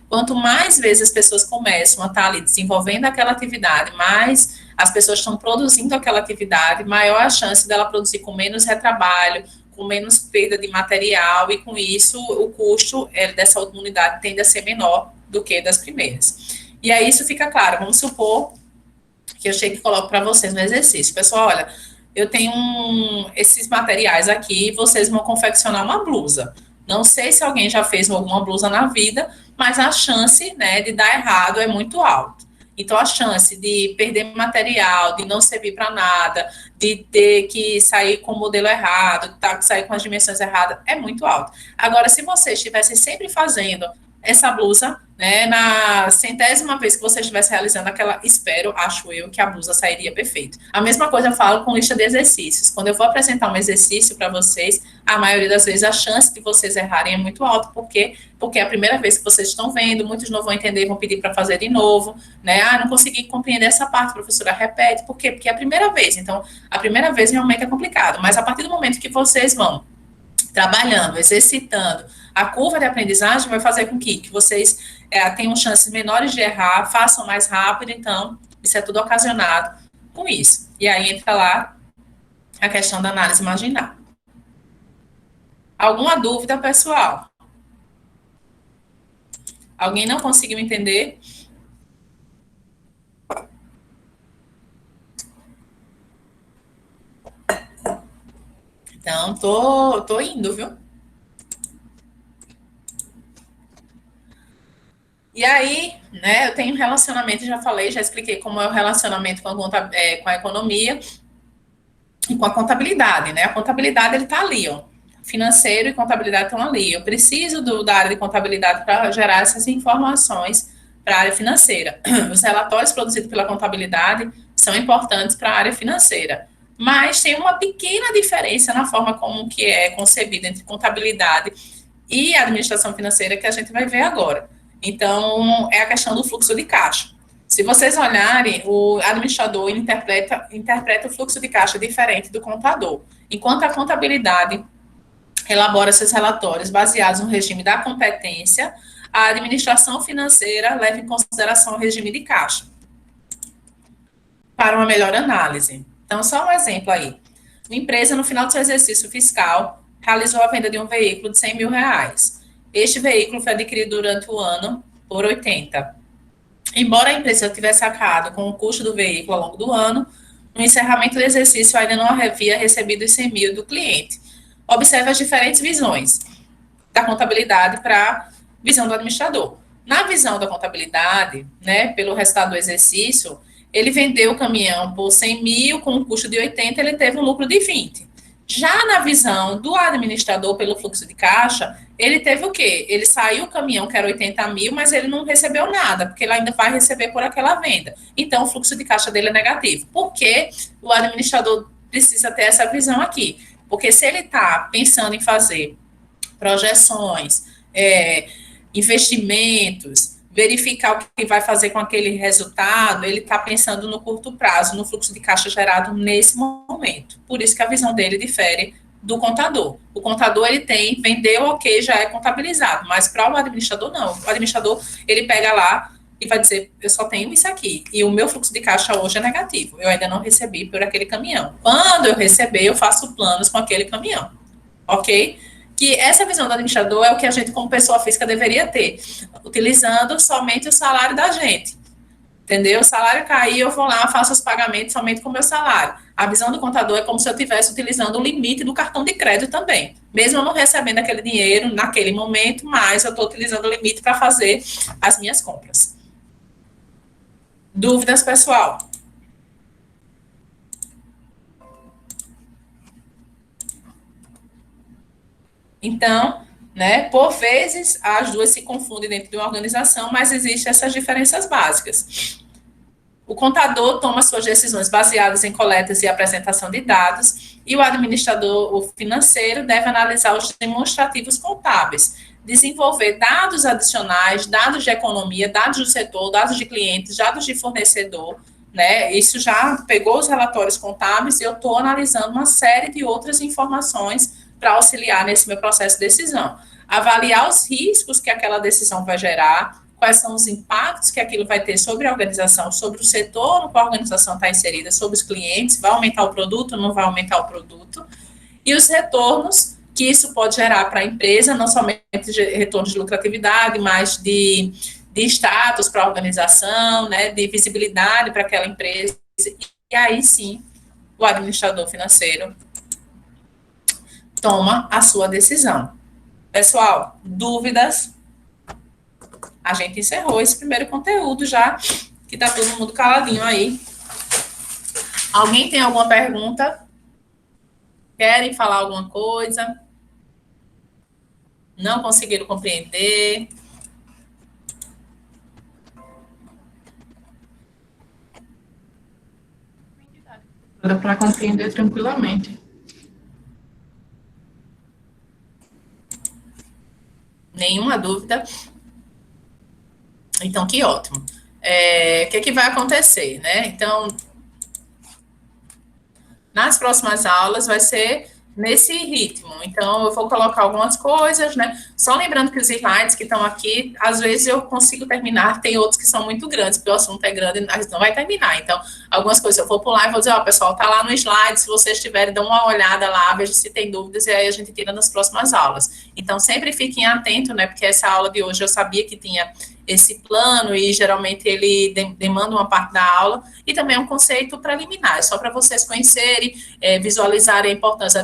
Quanto mais vezes as pessoas começam a estar ali desenvolvendo aquela atividade, mais as pessoas estão produzindo aquela atividade, maior a chance dela produzir com menos retrabalho, com menos perda de material, e com isso o custo dessa última unidade tende a ser menor do que das primeiras. E aí isso fica claro. Vamos supor que eu chego e coloco para vocês no exercício. Pessoal, olha, eu tenho esses materiais aqui e vocês vão confeccionar uma blusa. Não sei se alguém já fez alguma blusa na vida, mas a chance, né, de dar errado é muito alta. Então, a chance de perder material, de não servir para nada, de ter que sair com o modelo errado, sair com as dimensões erradas, é muito alta. Agora, se vocês estivessem sempre fazendo essa blusa, né, na centésima vez que você estivesse realizando aquela, espero, acho eu, que a blusa sairia perfeita. A mesma coisa eu falo com lista de exercícios. Quando eu vou apresentar um exercício para vocês, a maioria das vezes a chance de vocês errarem é muito alta, porque é a primeira vez que vocês estão vendo, muitos não vão entender, vão pedir para fazer de novo, né? Ah, não consegui compreender essa parte, professora, repete. Por quê? Porque é a primeira vez. Então, a primeira vez realmente é complicado, mas a partir do momento que vocês vão trabalhando, exercitando, a curva de aprendizagem vai fazer com que vocês tenham chances menores de errar, façam mais rápido, então, isso é tudo ocasionado com isso. E aí entra lá a questão da análise marginal. Alguma dúvida, pessoal? Alguém não conseguiu entender? Então, tô indo, viu? E aí, né, eu tenho um relacionamento, já falei, já expliquei como é o relacionamento com a economia e com a contabilidade, né? A contabilidade, ele tá ali, ó. Financeiro e contabilidade estão ali. Eu preciso da área de contabilidade para gerar essas informações para a área financeira. Os relatórios produzidos pela contabilidade são importantes para a área financeira. Mas tem uma pequena diferença na forma como que é concebida entre contabilidade e administração financeira que a gente vai ver agora. Então, é a questão do fluxo de caixa. Se vocês olharem, o administrador interpreta o fluxo de caixa diferente do contador. Enquanto a contabilidade elabora seus relatórios baseados no regime da competência, a administração financeira leva em consideração o regime de caixa para uma melhor análise. Então, só um exemplo aí. Uma empresa, no final do seu exercício fiscal, realizou a venda de um veículo de R$ 100 mil. Este veículo foi adquirido durante o ano por 80. Embora a empresa tivesse arcado com o custo do veículo ao longo do ano, no encerramento do exercício ainda não havia recebido os 100 mil do cliente. Observe as diferentes visões da contabilidade para a visão do administrador. Na visão da contabilidade, né, pelo resultado do exercício, ele vendeu o caminhão por 100 mil, com um custo de 80, ele teve um lucro de 20. Já na visão do administrador pelo fluxo de caixa, ele teve o quê? Ele saiu o caminhão, que era 80 mil, mas ele não recebeu nada, porque ele ainda vai receber por aquela venda. Então, o fluxo de caixa dele é negativo. Porque o administrador precisa ter essa visão aqui. Porque se ele está pensando em fazer projeções, investimentos, verificar o que vai fazer com aquele resultado, ele está pensando no curto prazo, no fluxo de caixa gerado nesse momento. Por isso que a visão dele difere do contador. O contador, ele tem, vendeu, ok, já é contabilizado, mas para o administrador, não. O administrador, ele pega lá e vai dizer, eu só tenho isso aqui, e o meu fluxo de caixa hoje é negativo, eu ainda não recebi por aquele caminhão. Quando eu receber, eu faço planos com aquele caminhão, ok? Que essa visão do administrador é o que a gente, como pessoa física, deveria ter, utilizando somente o salário da gente. Entendeu? O salário cair, eu vou lá, faço os pagamentos somente com o meu salário. A visão do contador é como se eu estivesse utilizando o limite do cartão de crédito também. Mesmo eu não recebendo aquele dinheiro naquele momento, mas eu estou utilizando o limite para fazer as minhas compras. Dúvidas, pessoal? Então, né, por vezes, as duas se confundem dentro de uma organização, mas existem essas diferenças básicas. O contador toma suas decisões baseadas em coletas e apresentação de dados, e o administrador, o financeiro, deve analisar os demonstrativos contábeis, desenvolver dados adicionais, dados de economia, dados do setor, dados de clientes, dados de fornecedor, né? Isso já pegou os relatórios contábeis e eu estou analisando uma série de outras informações para auxiliar nesse meu processo de decisão. Avaliar os riscos que aquela decisão vai gerar, quais são os impactos que aquilo vai ter sobre a organização, sobre o setor no qual a organização está inserida, sobre os clientes, vai aumentar o produto, não vai aumentar o produto, e os retornos que isso pode gerar para a empresa, não somente de retorno de lucratividade, mas de status para a organização, né, de visibilidade para aquela empresa, e aí sim, o administrador financeiro toma a sua decisão. Pessoal, dúvidas? A gente encerrou esse primeiro conteúdo já, que tá todo mundo caladinho aí. Alguém tem alguma pergunta? Querem falar alguma coisa? Não conseguiram compreender? Dá para compreender tranquilamente. Nenhuma dúvida? Então, que ótimo. O que vai acontecer, né? Então, nas próximas aulas vai ser nesse ritmo. Então, eu vou colocar algumas coisas, né? Só lembrando que os slides que estão aqui, às vezes eu consigo terminar, tem outros que são muito grandes, porque o assunto é grande, a gente não vai terminar. Então, algumas coisas eu vou pular e vou dizer, ó, pessoal, tá lá no slide, se vocês tiverem, dão uma olhada lá, veja se tem dúvidas, e aí a gente tira nas próximas aulas. Então, sempre fiquem atentos, né? Porque essa aula de hoje eu sabia que tinha esse plano e geralmente ele demanda uma parte da aula e também é um conceito preliminar, é só para vocês conhecerem, visualizarem a importância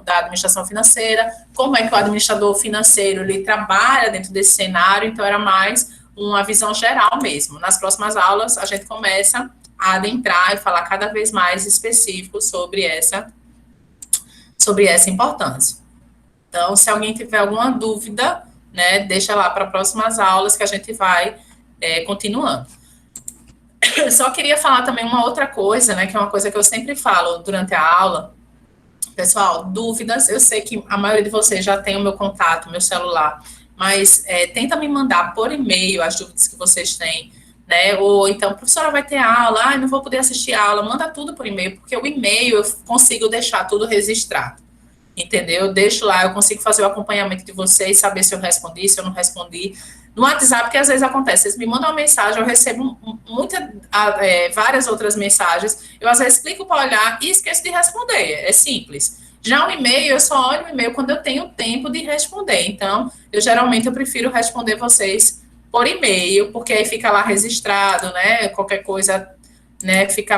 da administração financeira, como é que o administrador financeiro ele trabalha dentro desse cenário, então era mais uma visão geral mesmo. Nas próximas aulas a gente começa a adentrar e falar cada vez mais específico sobre essa importância. Então, se alguém tiver alguma dúvida, né, deixa lá para próximas aulas que a gente vai continuando. Só queria falar também uma outra coisa, né, que é uma coisa que eu sempre falo durante a aula. Pessoal, dúvidas, eu sei que a maioria de vocês já tem o meu contato, meu celular, mas tenta me mandar por e-mail as dúvidas que vocês têm, né, ou então, professora, vai ter aula, não vou poder assistir a aula, manda tudo por e-mail, porque o e-mail eu consigo deixar tudo registrado. Entendeu? Eu deixo lá, eu consigo fazer o acompanhamento de vocês, saber se eu respondi, se eu não respondi. No WhatsApp, que às vezes acontece, vocês me mandam uma mensagem, eu recebo várias outras mensagens, eu às vezes clico para olhar e esqueço de responder, é simples. Já o e-mail, eu só olho o e-mail quando eu tenho tempo de responder, então, eu prefiro responder vocês por e-mail, porque aí fica lá registrado, né, qualquer coisa, né, fica